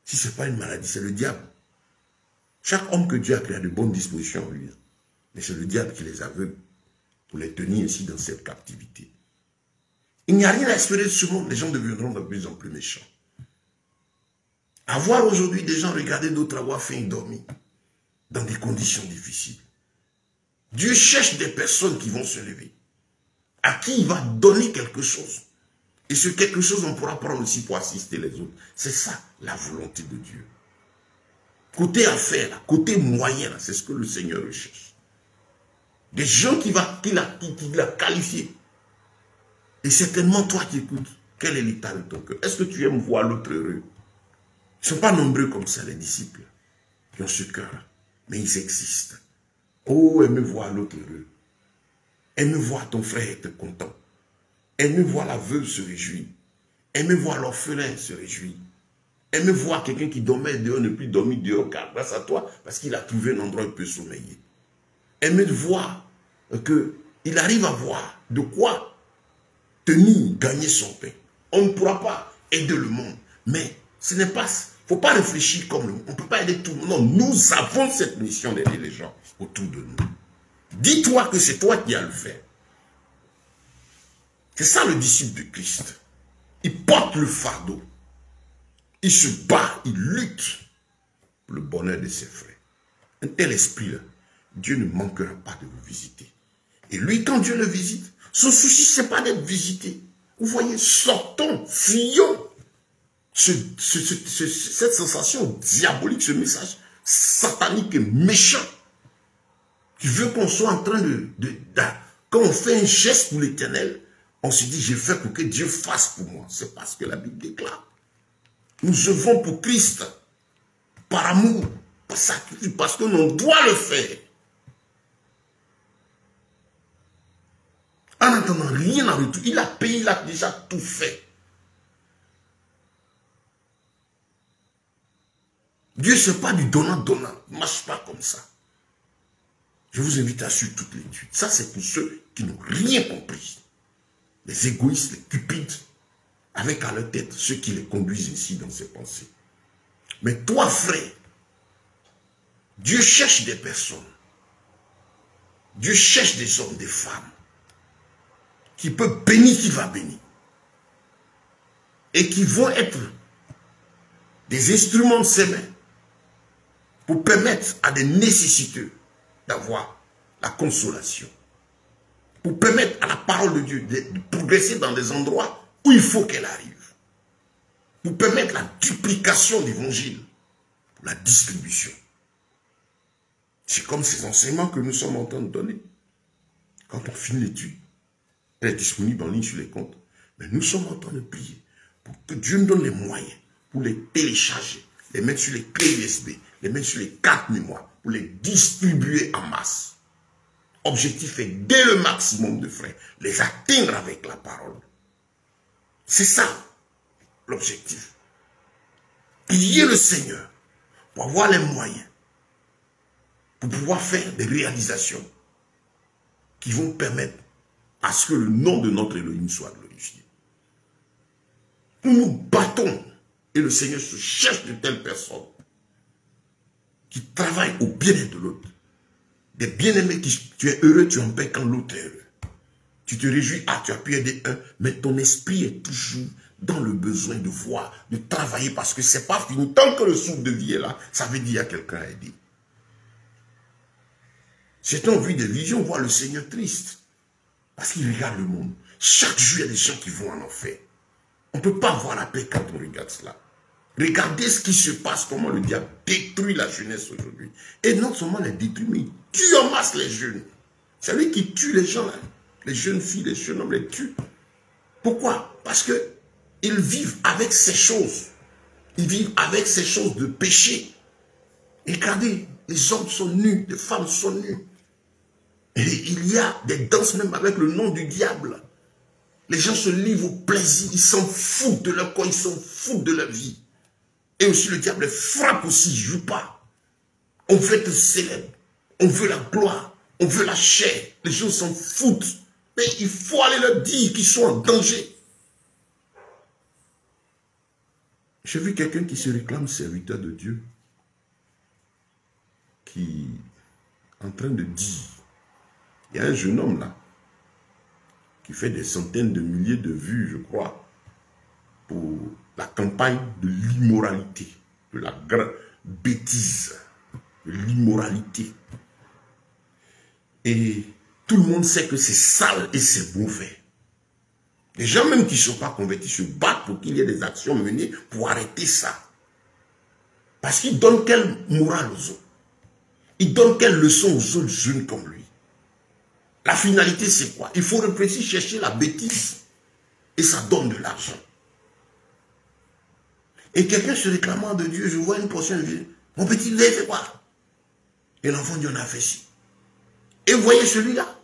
Si ce n'est pas une maladie, c'est le diable. Chaque homme que Dieu a créé a de bonnes dispositions en lui. Mais c'est le diable qui les aveugle pour les tenir ainsi dans cette captivité. Il n'y a rien à espérer de ce monde. Les gens deviendront de plus en plus méchants. À voir aujourd'hui des gens regarder d'autres avoir faim et dormir dans des conditions difficiles. Dieu cherche des personnes qui vont se lever, à qui il va donner quelque chose. Et ce quelque chose, on pourra prendre aussi pour assister les autres. C'est ça, la volonté de Dieu. Côté affaires, côté moyen, c'est ce que le Seigneur recherche. Des gens qu'il a qualifiés. Et certainement, toi qui écoutes, quel est l'état de ton cœur? Est-ce que tu aimes voir l'autre heureux? Ils ne sont pas nombreux comme ça, les disciples, qui ont ce cœur-là. Mais ils existent. Oh, aimez voir l'autre heureux. Aimez voir ton frère être content. Aimez voir la veuve se réjouir. Aimez voir l'orphelin se réjouir. Aimez voir quelqu'un qui dormait dehors, ne plus dormir dehors, car grâce à toi, parce qu'il a trouvé un endroit où il peut sommeiller. Aimez voir qu'il arrive à voir de quoi tenir, gagner son pain. On ne pourra pas aider le monde, mais ce n'est pas... Il ne faut pas réfléchir comme le monde. On ne peut pas aider tout le monde. Non, nous avons cette mission d'aider les gens autour de nous. Dis-toi que c'est toi qui as le fait. C'est ça le disciple de Christ. Il porte le fardeau. Il se bat, il lutte pour le bonheur de ses frères. Un tel esprit-là, Dieu ne manquera pas de vous visiter. Et lui, quand Dieu le visite, son souci, ce n'est pas d'être visité. Vous voyez, sortons, fuyons. Cette sensation diabolique, ce message satanique et méchant, qui veut qu'on soit en train quand on fait un geste pour l'Éternel, on se dit, j'ai fait pour que Dieu fasse pour moi. C'est parce que la Bible déclare. Nous œuvrons pour Christ, par amour, par sacrifice, parce que l'on doit le faire. En attendant rien en retour, il a payé, il a déjà tout fait. Dieu, ce n'est pas du donnant-donnant. Il ne marche pas comme ça. Je vous invite à suivre toutes les études. Ça, c'est pour ceux qui n'ont rien compris. Les égoïstes, les cupides, avec à leur tête ceux qui les conduisent ici dans ses pensées. Mais toi, frère, Dieu cherche des personnes. Dieu cherche des hommes, des femmes, qui peuvent bénir, qui va bénir. Et qui vont être des instruments de ses mains pour permettre à des nécessiteux d'avoir la consolation. Pour permettre à la parole de Dieu de progresser dans des endroits où il faut qu'elle arrive. pour permettre la duplication de l'évangile, pour la distribution. C'est comme ces enseignements que nous sommes en train de donner. Quand on finit l'étude, elle est disponible en ligne sur les comptes. Mais nous sommes en train de prier pour que Dieu nous donne les moyens pour les télécharger, les mettre sur les clés USB, les mettre sur les cartes mémoire, pour les distribuer en masse. Objectif est, dès le maximum de frais, les atteindre avec la parole. C'est ça l'objectif. Prier le Seigneur pour avoir les moyens, pour pouvoir faire des réalisations qui vont permettre à ce que le nom de notre Elohim soit glorifié. Nous nous battons et le Seigneur se cherche de telles personnes qui travaillent au bien-être de l'autre. Des bien-aimés qui, tu es heureux, tu en paix quand l'autre est heureux. Tu te réjouis, tu as pu aider un, mais ton esprit est toujours dans le besoin de voir, de travailler, parce que c'est pas fini. Tant que le souffle de vie est là, ça veut dire qu'il y a quelqu'un à aider. Certains ont vu des visions, voir le Seigneur triste, parce qu'il regarde le monde. Chaque jour, il y a des gens qui vont en enfer. On ne peut pas avoir la paix quand on regarde cela. Regardez ce qui se passe, comment le diable détruit la jeunesse aujourd'hui. Et non seulement les détruit, mais il tue en masse les jeunes. C'est lui qui tue les gens là. Les jeunes filles, les jeunes hommes les tuent. Pourquoi? Parce qu'ils vivent avec ces choses. Ils vivent avec ces choses de péché. Et regardez, les hommes sont nus, les femmes sont nues. Et il y a des danses même avec le nom du diable. Les gens se livrent au plaisir, ils s'en foutent de leur corps, ils s'en foutent de leur vie. Et aussi le diable frappe aussi, il ne joue pas. On veut être célèbre, on veut la gloire, on veut la chair. Les gens s'en foutent. Mais il faut aller leur dire qu'ils sont en danger. J'ai vu quelqu'un qui se réclame serviteur de Dieu, qui est en train de dire, il y a un jeune homme là, qui fait des centaines de milliers de vues, je crois, pour la campagne de l'immoralité, de la grande bêtise, de l'immoralité. Et tout le monde sait que c'est sale et c'est mauvais. Les gens même qui ne sont pas convertis se battent pour qu'il y ait des actions menées pour arrêter ça. Parce qu'ils donnent quelle morale aux autres? Ils donnent quelle leçon aux autres jeunes comme lui? La finalité, c'est quoi? Il faut réfléchir, chercher la bêtise. Et ça donne de l'argent. Et quelqu'un se réclamant de Dieu, je vois une portion de Dieu. Mon petit, vous avez fait quoi? Et l'enfant dit, on a fait ci. Et vous voyez celui-là?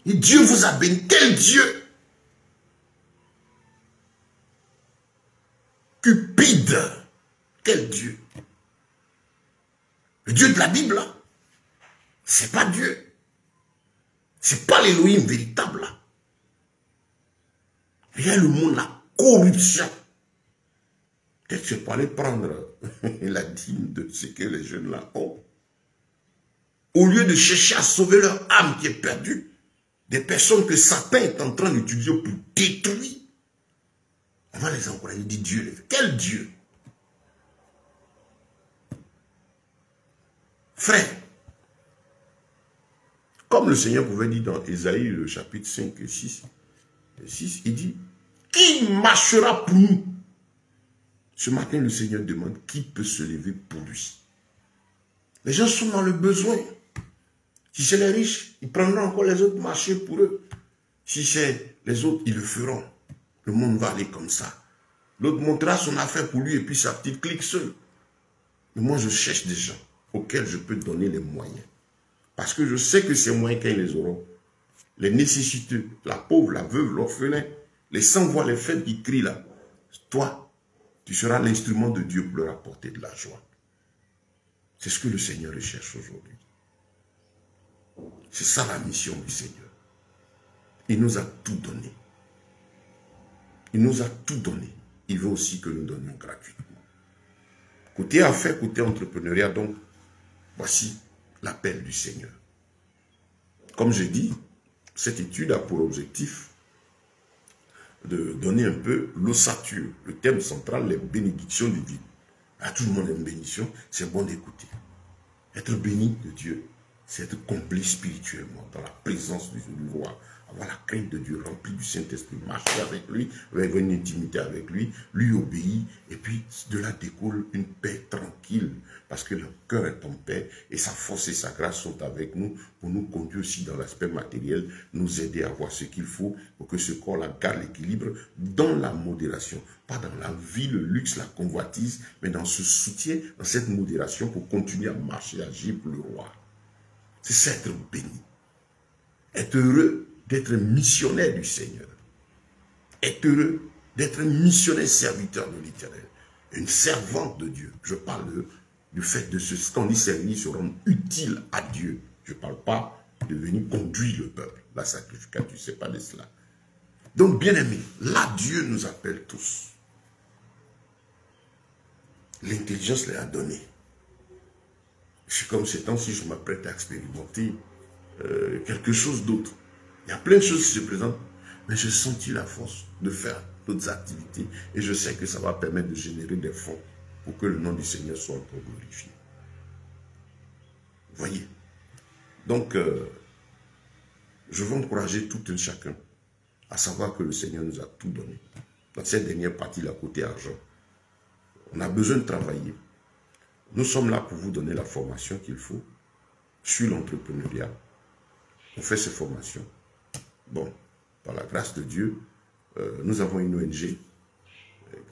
Dieu vous a béni. Quel Dieu? Cupide. Quel Dieu? Le Dieu de la Bible, là. C'est pas Dieu. C'est pas l'Élohim véritable, là. Il y a le monde, la corruption. Peut-être que je peux aller prendre la dîme de ce que les jeunes là ont. Au lieu de chercher à sauver leur âme qui est perdue, des personnes que Satan est en train d'utiliser pour détruire, on va les encourager, dit Dieu. Quel Dieu? Frère, comme le Seigneur pouvait dire dans Ésaïe, le chapitre 5 et 6, il dit, qui marchera pour nous? Ce matin, le Seigneur demande, qui peut se lever pour lui? Les gens sont dans le besoin. Si c'est les riches, ils prendront encore les autres marcher pour eux. Si c'est les autres, ils le feront. Le monde va aller comme ça. L'autre montrera son affaire pour lui et puis sa petite clique seule. Mais moi, je cherche des gens auxquels je peux donner les moyens. Parce que je sais que ces moyens, quand ils les auront, les nécessiteux, la pauvre, la veuve, l'orphelin, les sans-voix, les faibles qui crient là, toi, tu seras l'instrument de Dieu pour leur apporter de la joie. C'est ce que le Seigneur recherche aujourd'hui. C'est ça la mission du Seigneur. Il nous a tout donné. Il nous a tout donné. Il veut aussi que nous donnions gratuitement. Côté affaires, côté entrepreneuriat, donc, voici l'appel du Seigneur. Comme j'ai dit, cette étude a pour objectif de donner un peu l'ossature, le thème central, les bénédictions divines. À tout le monde une bénédiction, c'est bon d'écouter. Être béni de Dieu, c'est être complet spirituellement, dans la présence du roi, avoir la crainte de Dieu, rempli du Saint-Esprit, marcher avec lui, avec une intimité avec lui, lui obéir, et puis de là découle une paix tranquille, parce que le cœur est en paix, et sa force et sa grâce sont avec nous, pour nous conduire aussi dans l'aspect matériel, nous aider à voir ce qu'il faut, pour que ce corps-là garde l'équilibre dans la modération, pas dans la vie, le luxe, la convoitise, mais dans ce soutien, dans cette modération, pour continuer à marcher, à agir pour le roi. C'est ça être béni. Être heureux d'être missionnaire du Seigneur. Être heureux d'être missionnaire serviteur de l'Éternel. Une servante de Dieu. Je parle du fait de ce qu'on dit servir, se rendre utile à Dieu. Je ne parle pas de venir conduire le peuple. La sacrificature, ce n'est pas de cela. Donc, bien aimé, là, Dieu nous appelle tous. L'intelligence les a donnée. Je suis comme ces temps-ci, je m'apprête à expérimenter quelque chose d'autre. Il y a plein de choses qui se présentent, mais j'ai senti la force de faire d'autres activités et je sais que ça va permettre de générer des fonds pour que le nom du Seigneur soit encore glorifié. Vous voyez? Donc, je veux encourager tout un chacun à savoir que le Seigneur nous a tout donné. Dans cette dernière partie, la côté argent, on a besoin de travailler. Nous sommes là pour vous donner la formation qu'il faut sur l'entrepreneuriat. On fait ces formations. Bon, par la grâce de Dieu, nous avons une ONG,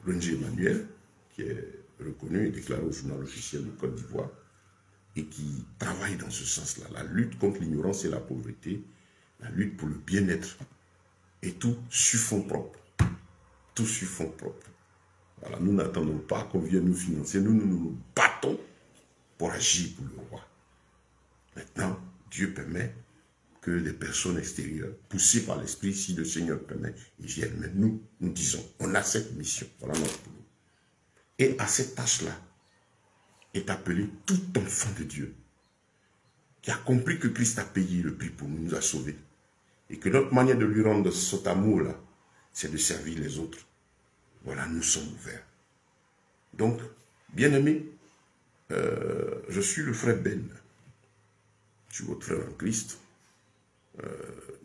l'ONG Emmanuel, qui est reconnue et déclarée au journal officiel de Côte d'Ivoire, et qui travaille dans ce sens-là. La lutte contre l'ignorance et la pauvreté, la lutte pour le bien-être, et tout sur fonds propres. Tout sur fonds propres. Voilà, nous n'attendons pas qu'on vienne nous financer, nous battons pour agir pour le roi. Maintenant, Dieu permet que les personnes extérieures, poussées par l'Esprit, si le Seigneur permet, ils viennent. Mais nous disons, on a cette mission, voilà notre boulot. Et à cette tâche-là, est appelé tout enfant de Dieu, qui a compris que Christ a payé le prix pour nous, nous a sauvés. Et que notre manière de lui rendre cet amour-là, c'est de servir les autres. Voilà, nous sommes ouverts. Donc, bien-aimés, je suis le frère Ben. Je suis votre frère en Christ.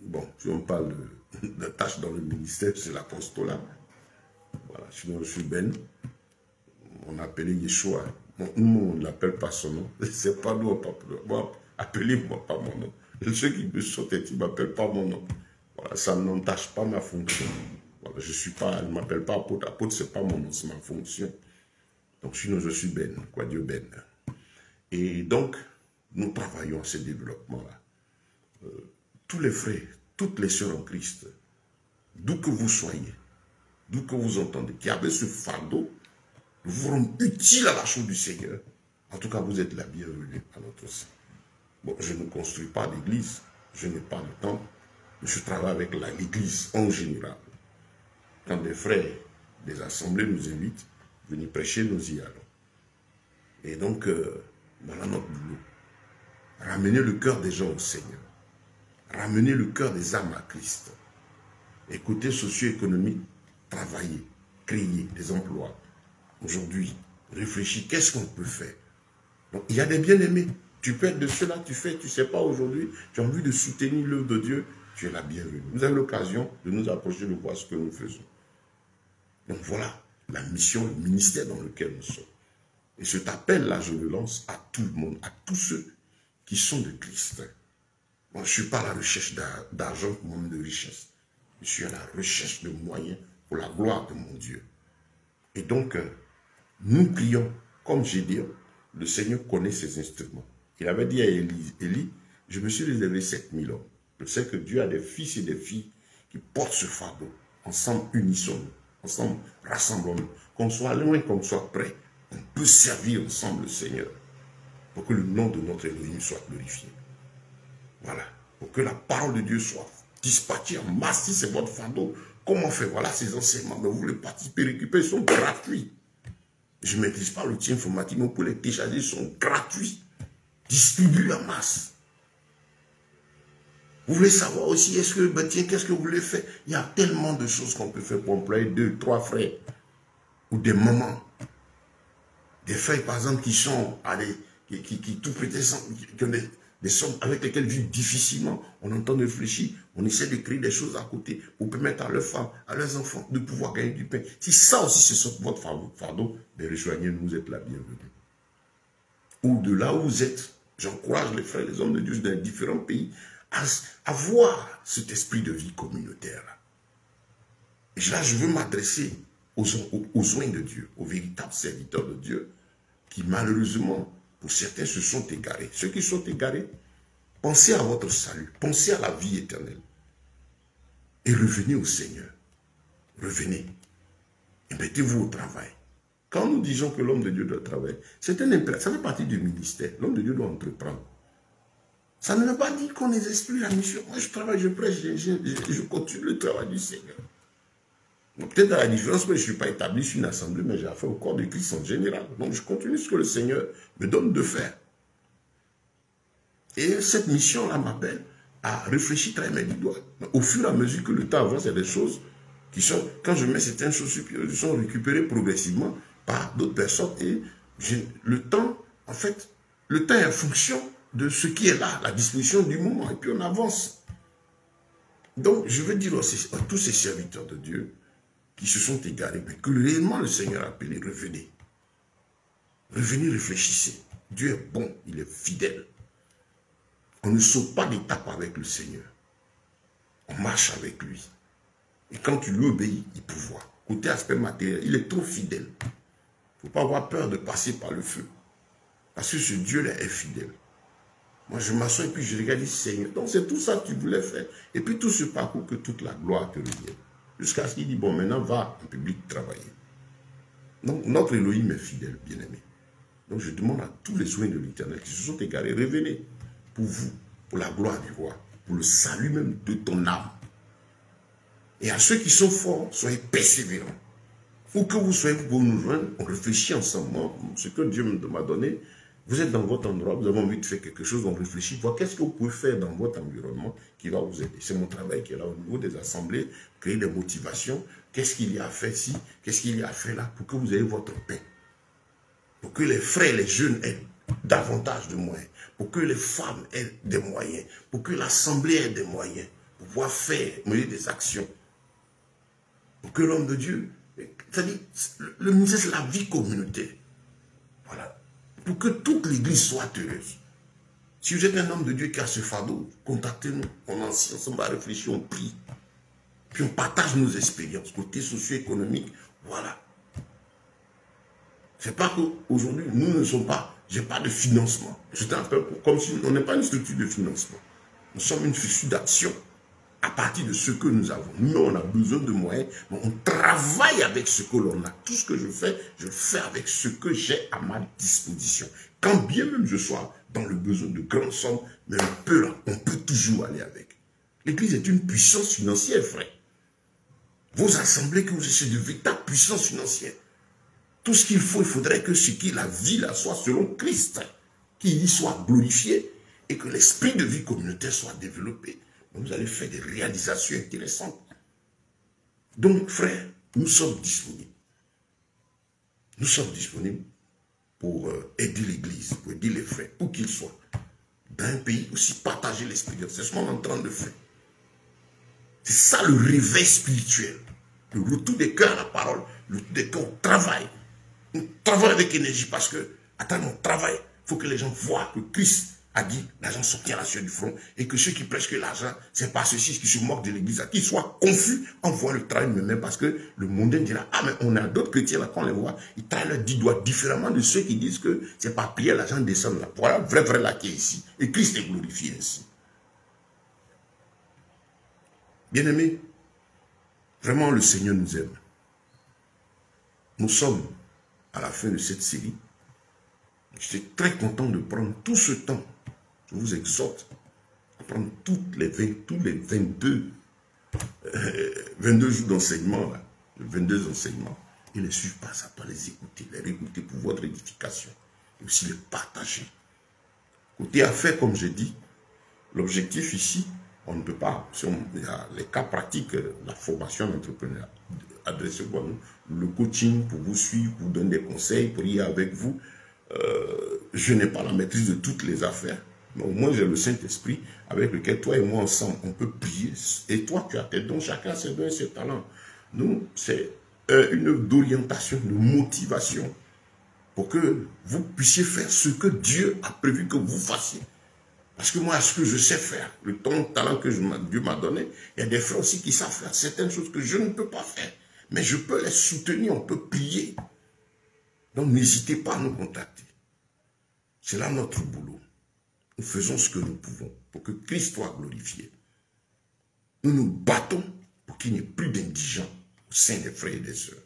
Bon, si on parle de tâches dans le ministère, c'est l'apostolat. Voilà, sinon je suis Ben. On a appelé Yeshua. Nous, on n'appelle pas son nom. C'est pas nous, bon, appelez-moi pas mon nom. Ceux qui me sautent, ils ne m'appellent pas mon nom. Voilà, ça n'entache pas ma fonction. Voilà, je ne m'appelle pas apôtre. Apôtre, ce n'est pas mon nom, c'est ma fonction. Donc, sinon, je suis Ben, quoi Dieu Ben. Et donc, nous travaillons à ce développement-là. Tous les frères, toutes les sœurs en Christ, d'où que vous soyez, d'où que vous entendez, qui avez ce fardeau, de vous rendre utile à la chose du Seigneur. En tout cas, vous êtes la bienvenue à notre sein. Bon, je ne construis pas d'église, je n'ai pas de temps, mais je travaille avec l'église en général. Quand des frères des assemblées nous invitent, venir prêcher, nous y allons. Et donc, voilà notre boulot. Ramener le cœur des gens au Seigneur. Ramener le cœur des âmes à Christ. Écoutez socio-économique, travailler, créer des emplois. Aujourd'hui, réfléchis, qu'est-ce qu'on peut faire? Donc, il y a des bien-aimés. Tu peux être de ceux-là, tu fais, tu ne sais pas aujourd'hui, tu as envie de soutenir l'œuvre de Dieu, tu es la bienvenue. Vous avez l'occasion de nous approcher, de voir ce que nous faisons. Donc voilà la mission, le ministère dans lequel nous sommes. Et cet appel-là, je le lance à tout le monde, à tous ceux qui sont de Christ. Moi, je ne suis pas à la recherche d'argent ou même de richesse. Je suis à la recherche de moyens pour la gloire de mon Dieu. Et donc, nous prions, comme j'ai dit, le Seigneur connaît ses instruments. Il avait dit à Élie, je me suis réservé 7000 hommes. Je sais que Dieu a des fils et des filles qui portent ce fardeau. Ensemble, unissons-nous. Ensemble, rassemblons-nous. Qu'on soit loin, qu'on soit près. On peut servir ensemble le Seigneur. Pour que le nom de notre Élohim soit glorifié. Voilà. Pour que la parole de Dieu soit dispatchée en masse. Si c'est votre fardeau, comment faire? Voilà ces enseignements. Mais vous voulez participer, récupérer, ils sont gratuits. Je ne maîtrise pas l'outil informatique, mais pour les télécharger, ils sont gratuits. Distribués en masse. Vous voulez savoir aussi, est-ce que, ben tiens, qu'est-ce que vous voulez faire? Il y a tellement de choses qu'on peut faire pour employer 2, 3 frères. Ou des mamans. Des frères, par exemple, qui sont, allez, qui tout prêtent, qui ont des hommes avec lesquels vivent difficilement. On entend réfléchir, on essaie de créer des choses à côté pour permettre à leurs femmes, à leurs enfants de pouvoir gagner du pain. Si ça aussi c'est votre fardeau, mais rejoignez-nous, vous êtes la bienvenue. Ou de là où vous êtes, j'encourage les frères, les hommes de Dieu dans différents pays à avoir cet esprit de vie communautaire. Et là, je veux m'adresser aux oies de Dieu, aux véritables serviteurs de Dieu, qui malheureusement, pour certains, se sont égarés. Ceux qui sont égarés, pensez à votre salut, pensez à la vie éternelle. Et revenez au Seigneur. Revenez. Et mettez-vous au travail. Quand nous disons que l'homme de Dieu doit travailler, c'est un impératif, ça fait partie du ministère. L'homme de Dieu doit entreprendre. Ça ne veut pas dire qu'on exclut la mission. Moi, je travaille, je prêche, je continue le travail du Seigneur. Peut-être à la différence, mais je ne suis pas établi sur une assemblée, mais j'ai affaire au corps de Christ en général. Donc, je continue ce que le Seigneur me donne de faire. Et cette mission-là m'appelle à réfléchir très bien du doigt. Au fur et à mesure que le temps avance, il y a des choses qui sont, quand je mets certaines choses supérieures, sont récupérées progressivement par d'autres personnes. Et le temps, en fait, le temps est en fonction de ce qui est là, la disposition du moment. Et puis on avance. Donc, je veux dire à tous ces serviteurs de Dieu qui se sont égarés, mais que réellement le Seigneur a appelé, revenez. Revenez, réfléchissez. Dieu est bon, il est fidèle. On ne saute pas d'étape avec le Seigneur. On marche avec lui. Et quand tu lui obéis, il pourvoit. Côté aspect matériel, il est trop fidèle. Il ne faut pas avoir peur de passer par le feu. Parce que ce Dieu-là est fidèle. Moi, je m'assois et puis je regarde le Seigneur. Donc, c'est tout ça que tu voulais faire. Et puis, tout ce parcours, que toute la gloire te revienne. Jusqu'à ce qu'il dit, bon, maintenant, va en public travailler. Donc, notre Elohim est fidèle, bien-aimé. Donc, je demande à tous les soins de l'Éternel qui se sont égarés, revenez pour vous, pour la gloire du roi, pour le salut même de ton âme. Et à ceux qui sont forts, soyez persévérants. Où que vous soyez, pour nous joindre, on réfléchit ensemble. Moi, ce que Dieu m'a donné, vous êtes dans votre endroit, vous avez envie de faire quelque chose, on réfléchit, voir qu'est-ce que vous pouvez faire dans votre environnement qui va vous aider. C'est mon travail qui est là au niveau des assemblées, créer des motivations, qu'est-ce qu'il y a à faire ici, qu'est-ce qu'il y a à faire là, pour que vous ayez votre paix. Pour que les frères, les jeunes aient davantage de moyens, pour que les femmes aient des moyens, pour que l'assemblée ait des moyens, pour pouvoir faire, mener des actions. Pour que l'homme de Dieu, c'est-à-dire, le ministère, c'est la vie communautaire. Voilà. Pour que toute l'église soit heureuse. Si vous êtes un homme de Dieu qui a ce fardeau, contactez-nous. On va réfléchir, on prie. Puis on partage nos expériences, côté socio-économique. Voilà. C'est pas qu'aujourd'hui, nous ne sommes pas, j'ai pas de financement. C'est un peu comme si on n'est pas une structure de financement. Nous sommes une structure d'action à partir de ce que nous avons. Nous, on a besoin de moyens, mais on travaille avec ce que l'on a. Tout ce que je le fais avec ce que j'ai à ma disposition. Quand bien même je sois dans le besoin de grandes sommes, mais on peut toujours aller avec. L'Église est une puissance financière, frère. Vos assemblées que vous êtes, c'est de véritables puissances financières. Tout ce qu'il faut, il faudrait que ce qui la vie là soit selon Christ, qu'il y soit glorifié et que l'esprit de vie communautaire soit développé. Vous allez faire des réalisations intéressantes. Donc, frère, nous sommes disponibles. Nous sommes disponibles pour aider l'Église, pour aider les frères, où qu'ils soient. Dans un pays aussi, partager l'expérience. C'est ce qu'on est en train de faire. C'est ça le réveil spirituel. Le retour des cœurs à la parole, le retour des cœurs au travail. On travaille avec énergie parce que, attends, on travaille. Il faut que les gens voient que Christ a dit, l'argent sortira sur du front, et que ceux qui prêchent que l'argent, c'est pas ceux-ci qui se moquent de l'église, qu'ils soient confus en voyant le travail de même, parce que le monde dira, ah mais on a d'autres chrétiens là, quand on les voit, ils travaillent leurs 10 doigts différemment de ceux qui disent que c'est pas prier, l'argent descend là. Voilà, vrai là qui est ici. Et Christ est glorifié ainsi. Bien-aimés, vraiment le Seigneur nous aime. Nous sommes à la fin de cette série. J'étais très content de prendre tout ce temps. Je vous exhorte à prendre tous les 22 jours d'enseignement, 22 enseignements, et les suivre pas, ça doit les écouter, les réécouter pour votre édification, et aussi les partager. Côté affaires, comme j'ai dit, l'objectif ici, on ne peut pas, si il y a les cas pratiques, la formation d'entrepreneur, adressez-vous à nous, le coaching pour vous suivre, pour vous donner des conseils, prier avec vous. Je n'ai pas la maîtrise de toutes les affaires. Mais au moins, j'ai le Saint-Esprit avec lequel toi et moi ensemble, on peut prier. Et toi, tu as tes dons, chacun ses dons et ses talents. Nous, c'est une œuvre d'orientation, de motivation pour que vous puissiez faire ce que Dieu a prévu que vous fassiez. Parce que moi, ce que je sais faire, le talent que Dieu m'a donné, il y a des frères aussi qui savent faire certaines choses que je ne peux pas faire. Mais je peux les soutenir, on peut prier. Donc, n'hésitez pas à nous contacter. C'est là notre boulot. Nous faisons ce que nous pouvons pour que Christ soit glorifié. Nous nous battons pour qu'il n'y ait plus d'indigents au sein des frères et des sœurs.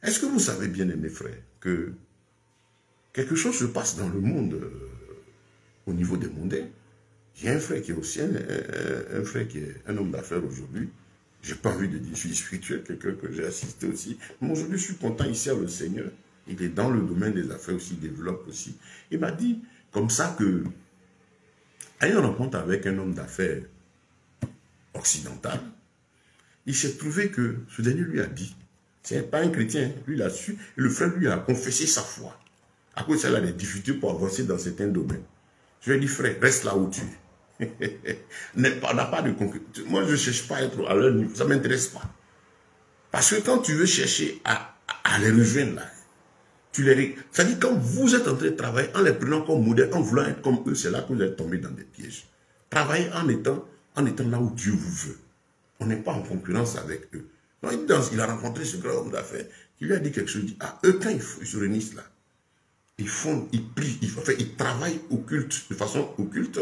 Est-ce que vous savez bien, mes frères, que quelque chose se passe dans le monde au niveau des mondains? J'ai un frère qui est aussi un frère qui est un homme d'affaires aujourd'hui. Je n'ai pas envie de dire, je suis spirituel, quelqu'un que j'ai assisté aussi. Mais aujourd'hui, je suis content, il sert le Seigneur. Il est dans le domaine des affaires aussi, il développe aussi. Il m'a dit comme ça que, à une rencontre avec un homme d'affaires occidental, il s'est trouvé que ce dernier lui a dit, c'est pas un chrétien, lui l'a su, et le frère lui a confessé sa foi. À cause de ça, il a des difficultés pour avancer dans certains domaines. Je lui ai dit, frère, reste là où tu es. N'a pas de concurrence. Moi, je ne cherche pas à être à leur niveau, ça ne m'intéresse pas. Parce que quand tu veux chercher à les rejoindre là, c'est-à-dire quand vous êtes en train de travailler en les prenant comme modèle, en voulant être comme eux, c'est là que vous êtes tombé dans des pièges. Travaillez en étant là où Dieu vous veut. On n'est pas en concurrence avec eux. Donc, il a rencontré ce grand homme d'affaires qui lui a dit quelque chose. Il dit, ah, eux, quand ils se réunissent là, ils prient, ils travaillent occulte, de façon occulte,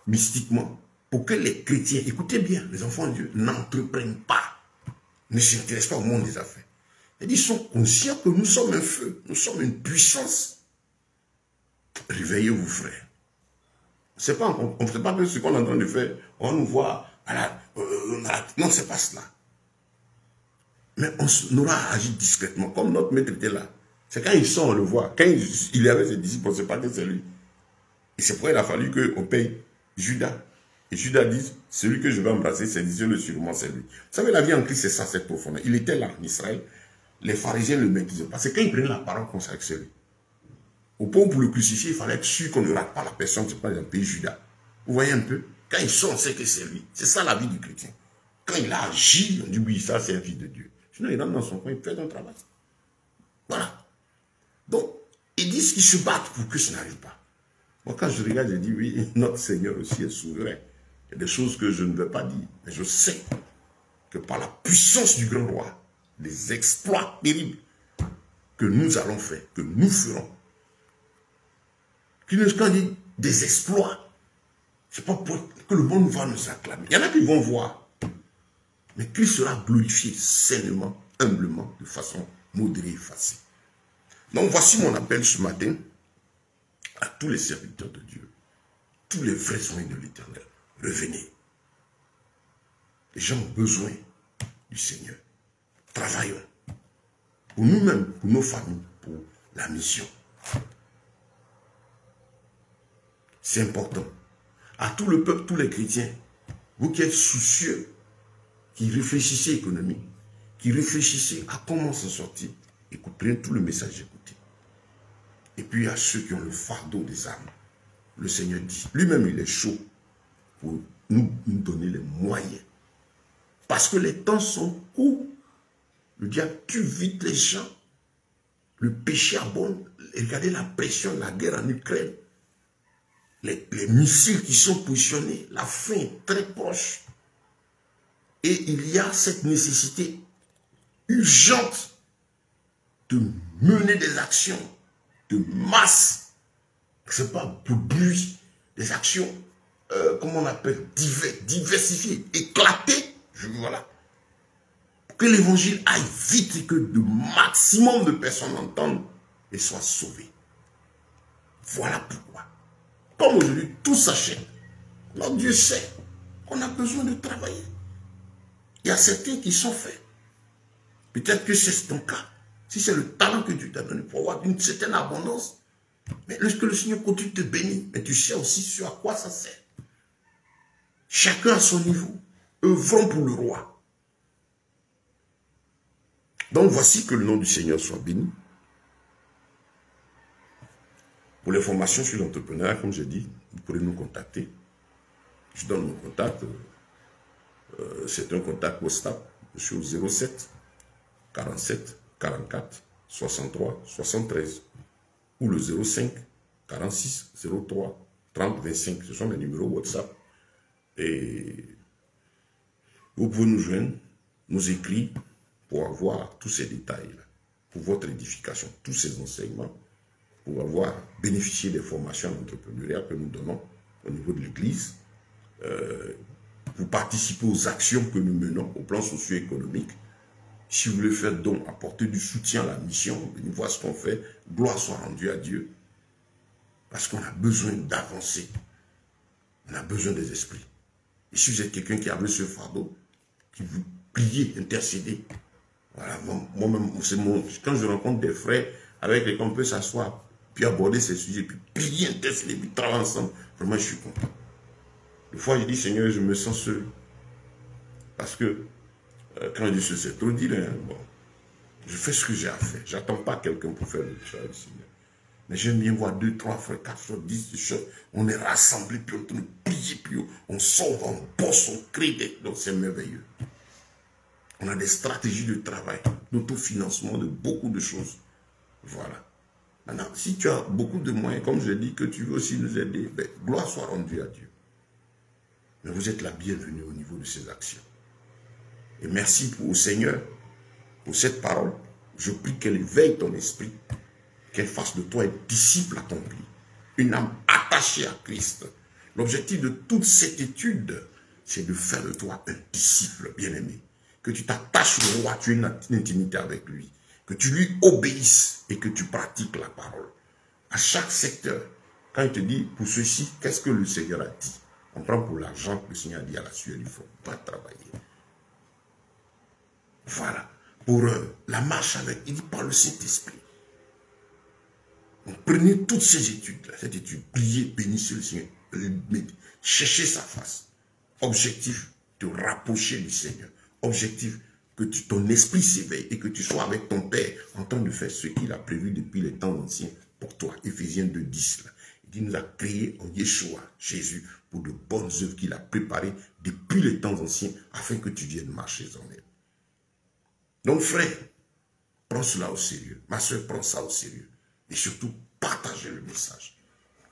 mystiquement, pour que les chrétiens, écoutez bien, les enfants de Dieu, n'entreprennent pas, ne s'intéressent pas au monde des affaires. Ils sont conscients que nous sommes un feu, nous sommes une puissance. Réveillez-vous, frères. On ne sait pas que ce qu'on est en train de faire, on nous voit non, c'est pas cela. Mais on aura agi discrètement, comme notre maître était là. C'est quand ils sont, on le voit. Quand il y avait ses disciples, on ne sait pas que c'est lui. Et c'est pourquoi il a fallu qu'on paye Judas. Et Judas dit, celui que je vais embrasser, c'est Dieu, sûrement c'est lui. Vous savez, la vie en Christ, c'est ça, cette profondeur. Il était là, en Israël. Les pharisiens le maîtrisaient. Parce que quand ils prenaient la parole, on savait que c'est lui. Au point où pour le crucifier, il fallait être sûr qu'on ne rate pas la personne, c'est pas dans le pays Judas. Vous voyez un peu? Quand ils sont, on sait que c'est lui. C'est ça la vie du chrétien. Quand il a agi, on dit oui, ça c'est un fils de Dieu. Sinon, il rentre dans son coin, il fait son travail. Voilà. Donc, ils disent qu'ils se battent pour que ça n'arrive pas. Moi, quand je regarde, je dis oui, notre Seigneur aussi est souverain. Il y a des choses que je ne veux pas dire. Mais je sais que par la puissance du grand roi, les exploits terribles que nous allons faire, que nous ferons, quand on dit des exploits, c'est pas pour que le monde va nous acclamer. Il y en a qui vont voir. Mais Christ sera glorifié sainement, humblement, de façon modérée et facile. Donc voici mon appel ce matin à tous les serviteurs de Dieu, tous les vrais soins de l'Éternel. Revenez. Les gens ont besoin du Seigneur. Travaillons. Pour nous-mêmes, pour nos familles, pour la mission. C'est important. À tout le peuple, tous les chrétiens, vous qui êtes soucieux, qui réfléchissez économie, qui réfléchissez à comment s'en sortir, écoutez tout le message, écoutez. Et puis à ceux qui ont le fardeau des âmes, le Seigneur dit, lui-même il est chaud pour nous donner les moyens. Parce que les temps sont courts. Le diable tue vite les gens. Le péché abonde. Regardez la pression, la guerre en Ukraine. Les missiles qui sont positionnés, la fin est très proche. Et il y a cette nécessité urgente de mener des actions de masse. Ce n'est pas pour bruit, des actions, comment on appelle, diversifiées, éclatées. Voilà. Pour que l'évangile aille vite et que le maximum de personnes entendent et soient sauvées. Voilà pourquoi. Comme aujourd'hui, tout s'achète. Notre Dieu sait qu'on a besoin de travailler. Il y a certains qui sont faits. Peut-être que c'est ton cas. Si c'est le talent que Dieu t'a donné pour avoir une certaine abondance, mais lorsque le Seigneur continue de te bénir, mais tu sais aussi sur à quoi ça sert. Chacun à son niveau. Œuvrons pour le roi. Donc voici que le nom du Seigneur soit béni. Pour les formations sur l'entrepreneuriat, comme j'ai dit, vous pourrez nous contacter. Je donne mon contact. C'est un contact WhatsApp. Je suis au 07 47 44 63 73 ou le 05 46 03 30 25. Ce sont mes numéros WhatsApp. Et vous pouvez nous joindre, nous écrire pour avoir tous ces détails-là, pour votre édification, tous ces enseignements, pour avoir bénéficié des formations d'entrepreneuriat que nous donnons au niveau de l'Église, pour participer aux actions que nous menons au plan socio-économique. Si vous voulez faire don, apporter du soutien à la mission, venez voir ce qu'on fait, gloire soit rendue à Dieu. Parce qu'on a besoin d'avancer. On a besoin des esprits. Et si vous êtes quelqu'un qui a ce fardeau, qui vous priez, intercéder, voilà, moi-même, quand je rencontre des frères avec lesquels on peut s'asseoir, puis aborder ces sujets, puis prier, intercéder, puis travailler ensemble, vraiment je suis content. Des fois je dis, Seigneur, je me sens seul. Parce que, quand je dis seul, c'est trop dire, hein, bon, je fais ce que j'ai à faire. Je n'attends pas quelqu'un pour faire le travail du Seigneur. Mais j'aime bien voir 2, 3 frères, 4 frères, 10, on est rassemblés, puis on peut prier, puis on sauve, on bosse, on crée, donc c'est merveilleux. On a des stratégies de travail, d'autofinancement, de beaucoup de choses. Voilà. Maintenant, si tu as beaucoup de moyens, comme je dis, que tu veux aussi nous aider, ben, gloire soit rendue à Dieu. Mais vous êtes la bienvenue au niveau de ces actions. Et merci au Seigneur pour cette parole. Je prie qu'elle éveille ton esprit, qu'elle fasse de toi un disciple accompli, une âme attachée à Christ. L'objectif de toute cette étude, c'est de faire de toi un disciple bien-aimé. Que tu t'attaches au roi, tu aies une intimité avec lui. Que tu lui obéisses et que tu pratiques la parole. À chaque secteur, quand il te dit, pour ceci, qu'est-ce que le Seigneur a dit? On prend pour l'argent, le Seigneur a dit à la sueur, il ne faut pas travailler. Voilà. Pour la marche avec, il dit par le Saint-Esprit. Donc prenez toutes ces études-là, cette étude, priez, bénissez le Seigneur, cherchez sa face. Objectif, te rapprocher du Seigneur. Objectif, que ton esprit s'éveille et que tu sois avec ton Père en train de faire ce qu'il a prévu depuis les temps anciens pour toi. Éphésiens 2:10. Il nous a créés en Yeshua, Jésus, pour de bonnes œuvres qu'il a préparées depuis les temps anciens afin que tu viennes marcher en elles. Donc frère, prends cela au sérieux. Ma soeur, prends ça au sérieux. Et surtout, partagez le message.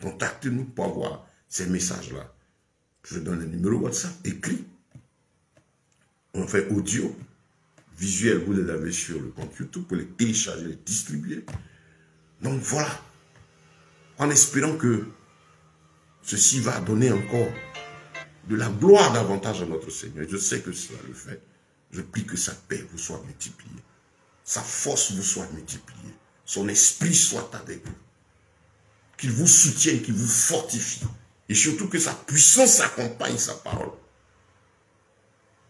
Contactez-nous pour avoir ces messages-là. Je donne le numéro WhatsApp, écrit. On fait audio, visuel, vous les avez sur le compte YouTube pour les télécharger, les distribuer. Donc voilà. En espérant que ceci va donner encore de la gloire davantage à notre Seigneur. Je sais que cela le fait. Je prie que sa paix vous soit multipliée. Sa force vous soit multipliée. Son esprit soit avec vous. Qu'il vous soutienne, qu'il vous fortifie. Et surtout que sa puissance accompagne sa parole.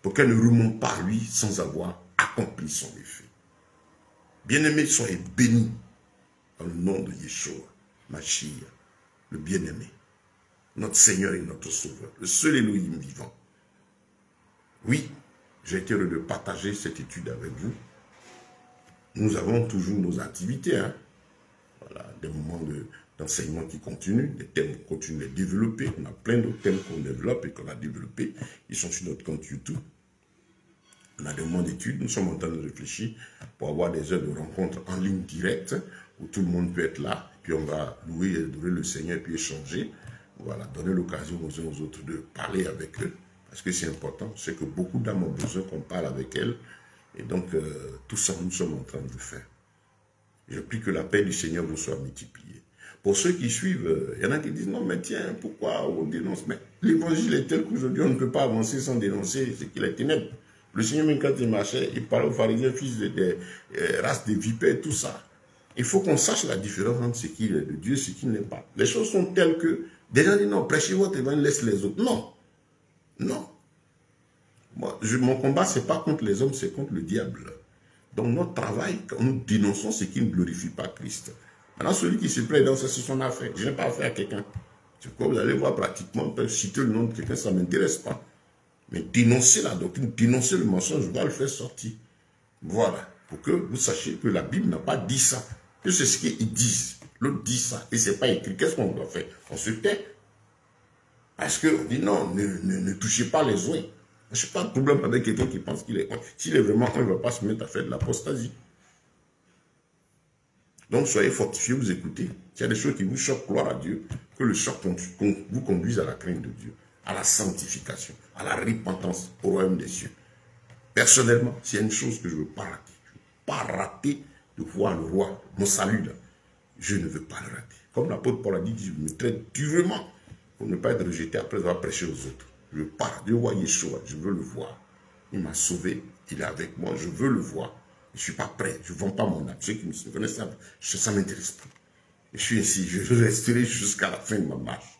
Pour qu'elle ne remonte pas à lui sans avoir accompli son effet. Bien-aimés, soyez bénis dans le nom de Yeshua, Mashiach, le bien-aimé, notre Seigneur et notre Sauveur, le seul Elohim vivant. Oui, j'ai été heureux de partager cette étude avec vous. Nous avons toujours nos activités, hein. Voilà, des moments d'enseignement qui continuent, des thèmes qu'on continue de développer. On a plein d'autres thèmes qu'on développe et qu'on a développés. Ils sont sur notre compte YouTube. On a des moments d'études. Nous sommes en train de réfléchir pour avoir des heures de rencontres en ligne directe où tout le monde peut être là. Puis on va louer et adorer le Seigneur puis échanger. Voilà, donner l'occasion aux uns aux autres de parler avec eux. Parce que c'est important. C'est que beaucoup d'âmes ont besoin qu'on parle avec elles. Et donc, tout ça, nous sommes en train de le faire. Je prie que la paix du Seigneur vous soit multipliée. Pour ceux qui suivent, il y en a qui disent, non, mais tiens, pourquoi on dénonce? Mais l'évangile est tel qu'aujourd'hui, on ne peut pas avancer sans dénoncer ce qu'il est ténèbres. Le Seigneur, même quand il marchait, il parlait aux pharisiens, fils des races de vipères, tout ça. Il faut qu'on sache la différence entre ce qui est de Dieu et ce qui n'est pas. Les choses sont telles que, des gens disent, non, prêchez votre évangile, laisse les autres. Non. Non. Moi, mon combat, ce n'est pas contre les hommes, c'est contre le diable. Donc notre travail, quand nous dénonçons ce qui ne glorifie pas Christ. Maintenant, celui qui se plaît dans ça, c'est son affaire. Je n'ai pas affaire à quelqu'un. C'est quoi, vous allez voir pratiquement, citer le nom de quelqu'un, ça ne m'intéresse pas. Mais dénoncer la doctrine, dénoncer le mensonge, je dois le faire sortir. Voilà. Pour que vous sachiez que la Bible n'a pas dit ça. Que c'est ce qu'ils disent. L'autre dit ça, et c'est pas écrit. Qu'est-ce qu'on doit faire? On se tait. Parce qu'on dit non, ne touchez pas les oins. Je n'ai pas de problème avec quelqu'un qui pense qu'il est oint. S'il est vraiment oint, il ne va pas se mettre à faire de l'apostasie. Donc soyez fortifiés, vous écoutez. S'il y a des choses qui vous choquent, gloire à Dieu, que le choc vous conduise à la crainte de Dieu, à la sanctification, à la repentance au royaume des cieux. Personnellement, s'il y a une chose que je ne veux pas rater, je ne veux pas rater de voir le roi, mon salut là, je ne veux pas le rater. Comme l'apôtre Paul a dit, je me traite durement pour ne pas être rejeté après avoir prêché aux autres. Je veux pas, je vois Yeshua, je veux le voir. Il m'a sauvé, il est avec moi, je veux le voir. Je ne suis pas prêt, je ne vends pas mon âme. Ceux qui me connaissent, ça ne m'intéresse pas. Je suis ici, je resterai jusqu'à la fin de ma marche.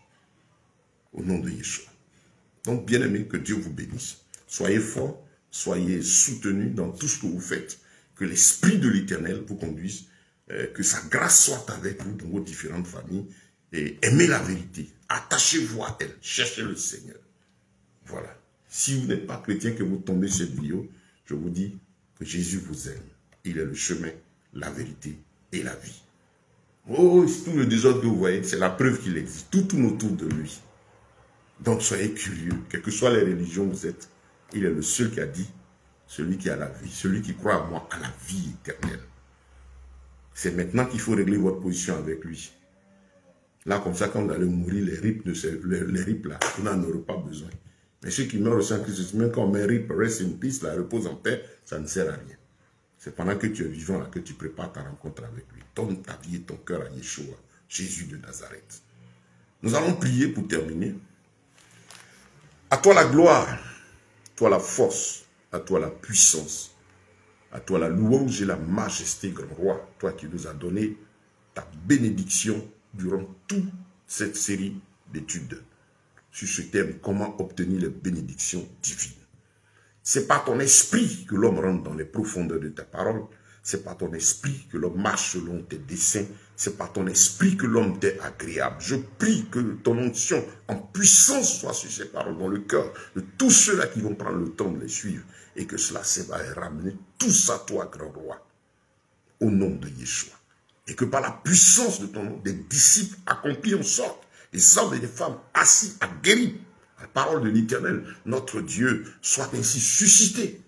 Au nom de Yeshua. Donc, bien aimé, que Dieu vous bénisse. Soyez forts, soyez soutenus dans tout ce que vous faites. Que l'Esprit de l'Éternel vous conduise. Que sa grâce soit avec vous dans vos différentes familles. Et aimez la vérité. Attachez-vous à elle. Cherchez le Seigneur. Voilà. Si vous n'êtes pas chrétien, que vous tombez cette vidéo, je vous dis que Jésus vous aime. Il est le chemin, la vérité et la vie. Oh, tout le désordre que vous voyez, c'est la preuve qu'il existe. Tout tourne autour de lui. Donc soyez curieux. Quelles que soient les religions où vous êtes, il est le seul qui a dit, celui qui a la vie, celui qui croit à moi a la vie éternelle. C'est maintenant qu'il faut régler votre position avec lui. Là, comme ça, quand vous allez mourir, les rips là, vous n'en aurez pas besoin. Mais ceux qui meurent au sein de Christ, même quand on met rip, rest in peace, la repose en paix, ça ne sert à rien. C'est pendant que tu es vivant là que tu prépares ta rencontre avec lui. Donne ta vie et ton cœur à Yeshua, Jésus de Nazareth. Nous allons prier pour terminer. À toi la gloire, à toi la force, à toi la puissance, à toi la louange et la majesté, grand roi, toi qui nous as donné ta bénédiction durant toute cette série d'études sur ce thème, comment obtenir les bénédictions divines. C'est par ton esprit que l'homme rentre dans les profondeurs de ta parole. C'est par ton esprit que l'homme marche selon tes desseins. C'est par ton esprit que l'homme t'est agréable. Je prie que ton onction en puissance soit sur ces paroles dans le cœur de tous ceux-là qui vont prendre le temps de les suivre. Et que cela va ramener tous à toi, grand roi, au nom de Yeshua. Et que par la puissance de ton nom, des disciples accomplis en sorte, des hommes et des femmes assis à guérir, la parole de l'Éternel, notre Dieu, soit ainsi suscité.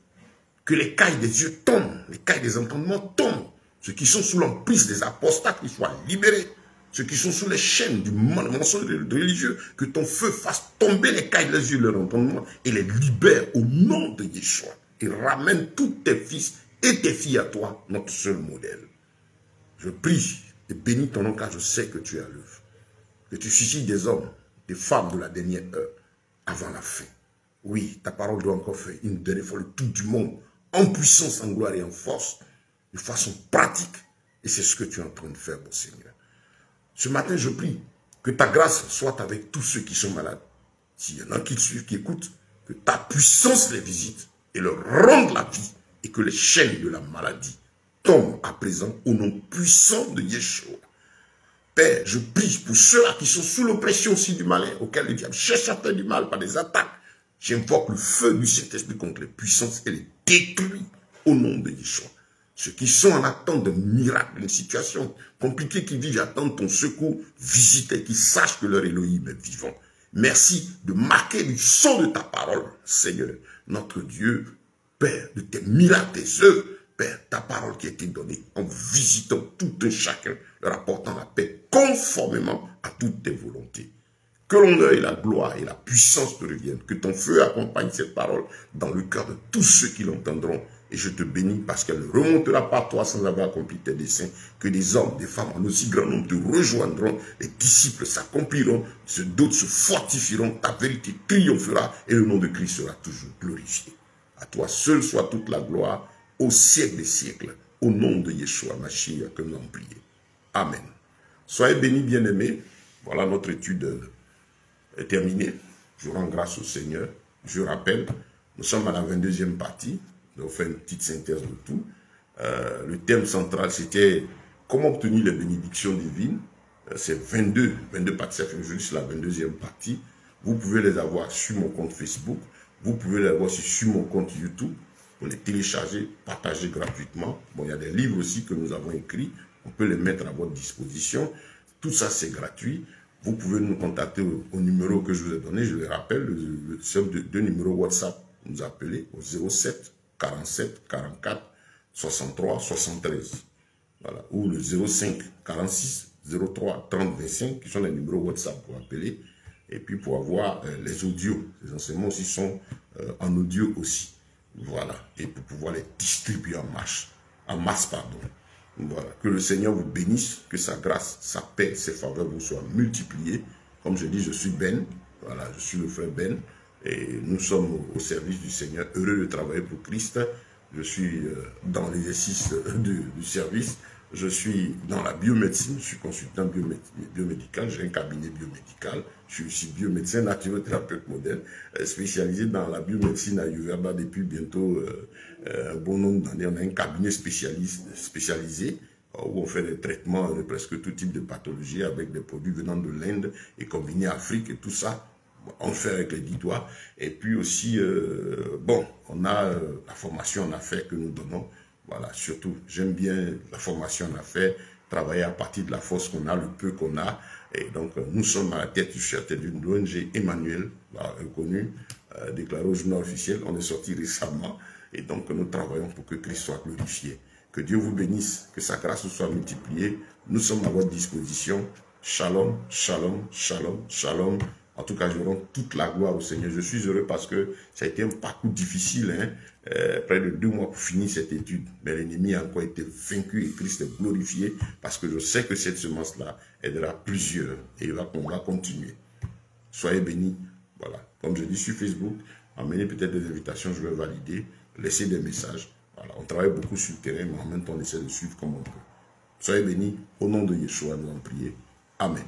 Que les cailles des yeux tombent, les cailles des entendements tombent. Ceux qui sont sous l'emprise des apostats, qu'ils soient libérés. Ceux qui sont sous les chaînes du mensonge religieux, que ton feu fasse tomber les cailles des yeux de leur entendement et les libère au nom de Yeshua. Et ramène tous tes fils et tes filles à toi, notre seul modèle. Je prie et bénis ton nom car je sais que tu es à l'œuvre. Que tu suscites des hommes, des femmes de la dernière heure, avant la fin. Oui, ta parole doit encore faire une dernière fois le tour du monde, en puissance, en gloire et en force, de façon pratique. Et c'est ce que tu es en train de faire, mon Seigneur. Ce matin, je prie que ta grâce soit avec tous ceux qui sont malades. S'il y en a qui suivent, qui écoutent, que ta puissance les visite et leur rende la vie et que les chaînes de la maladie tombent à présent au nom puissant de Yeshua. Père, je prie pour ceux-là qui sont sous l'oppression aussi du malin, auquel le diable cherche à faire du mal par des attaques. J'invoque le feu du Saint-Esprit contre les puissances et les détruit au nom de Yeshua. Ceux qui sont en attente de miracles, d'une situation compliquée, qui vivent, attendent ton secours, visitez, qui sachent que leur Elohim est vivant. Merci de marquer du sang de ta parole, Seigneur, notre Dieu, Père, de tes miracles, tes œuvres, Père, ta parole qui a été donnée, en visitant tout un chacun, leur apportant la paix conformément à toutes tes volontés. Que l'honneur et la gloire et la puissance te reviennent. Que ton feu accompagne cette parole dans le cœur de tous ceux qui l'entendront. Et je te bénis parce qu'elle ne remontera pas toi sans avoir accompli tes desseins. Que des hommes, des femmes en aussi grand nombre te rejoindront. Les disciples s'accompliront. D'autres se fortifieront. Ta vérité triomphera et le nom de Christ sera toujours glorifié. À toi seul soit toute la gloire au siècle des siècles. Au nom de Yeshua Mashiach que nous avons prié. Amen. Soyez bénis, bien-aimés. Voilà notre étude est terminée. Je rends grâce au Seigneur. Je rappelle, nous sommes à la 22e partie. Nous avons fait une petite synthèse de tout. Le thème central, c'était comment obtenir les bénédictions divines. C'est 22 parties. Ça fait juste la 22e partie. Vous pouvez les avoir sur mon compte Facebook. Vous pouvez les avoir sur mon compte YouTube. Pour les télécharger, partager gratuitement. Bon, il y a des livres aussi que nous avons écrits on peut les mettre à votre disposition. Tout ça, c'est gratuit. Vous pouvez nous contacter au numéro que je vous ai donné. Je le rappelle, c'est deux numéros WhatsApp. Nous appelez au 07 47 44 63 73. Voilà. Ou le 05 46 03 30 25, qui sont les numéros WhatsApp pour appeler. Et puis pour avoir les audios. Les enseignements aussi sont en audio aussi. Voilà. Et pour pouvoir les distribuer en masse, pardon. Voilà. Que le Seigneur vous bénisse, que sa grâce, sa paix, ses faveurs vous soient multipliées. Comme je dis, je suis Ben. Voilà, je suis le frère Ben. Et nous sommes au service du Seigneur, heureux de travailler pour Christ. Je suis dans l'exercice du service. Je suis dans la biomédecine, je suis consultant biomédical, j'ai un cabinet biomédical, je suis aussi biomédecin naturothérapeute moderne, spécialisé dans la biomédecine ayurveda depuis bientôt un bon nombre d'années. On a un cabinet spécialisé où on fait des traitements de presque tout type de pathologie avec des produits venant de l'Inde et combinés Afrique et tout ça. On le fait avec les 10 doigts. Et puis aussi, bon, on a la formation en affaires que nous donnons. Voilà, surtout, j'aime bien la formation en affaires, travailler à partir de la force qu'on a, le peu qu'on a. Et donc, nous sommes à la tête d'une ONG Emmanuel, reconnue, déclarée au journal officiel. On est sorti récemment. Et donc, nous travaillons pour que Christ soit glorifié. Que Dieu vous bénisse, que sa grâce soit multipliée. Nous sommes à votre disposition. Shalom, shalom, shalom, shalom. En tout cas, je rends toute la gloire au Seigneur. Je suis heureux parce que ça a été un parcours difficile, hein? Près de 2 mois pour finir cette étude. Mais l'ennemi a encore été vaincu et Christ est glorifié parce que je sais que cette semence-là aidera plusieurs et on va continuer. Soyez bénis. Voilà. Comme je dis sur Facebook, emmenez peut-être des invitations, je vais valider, laissez des messages. Voilà. On travaille beaucoup sur le terrain, mais en même temps, on essaie de suivre comme on peut. Soyez bénis. Au nom de Yeshua, nous allons prier. Amen.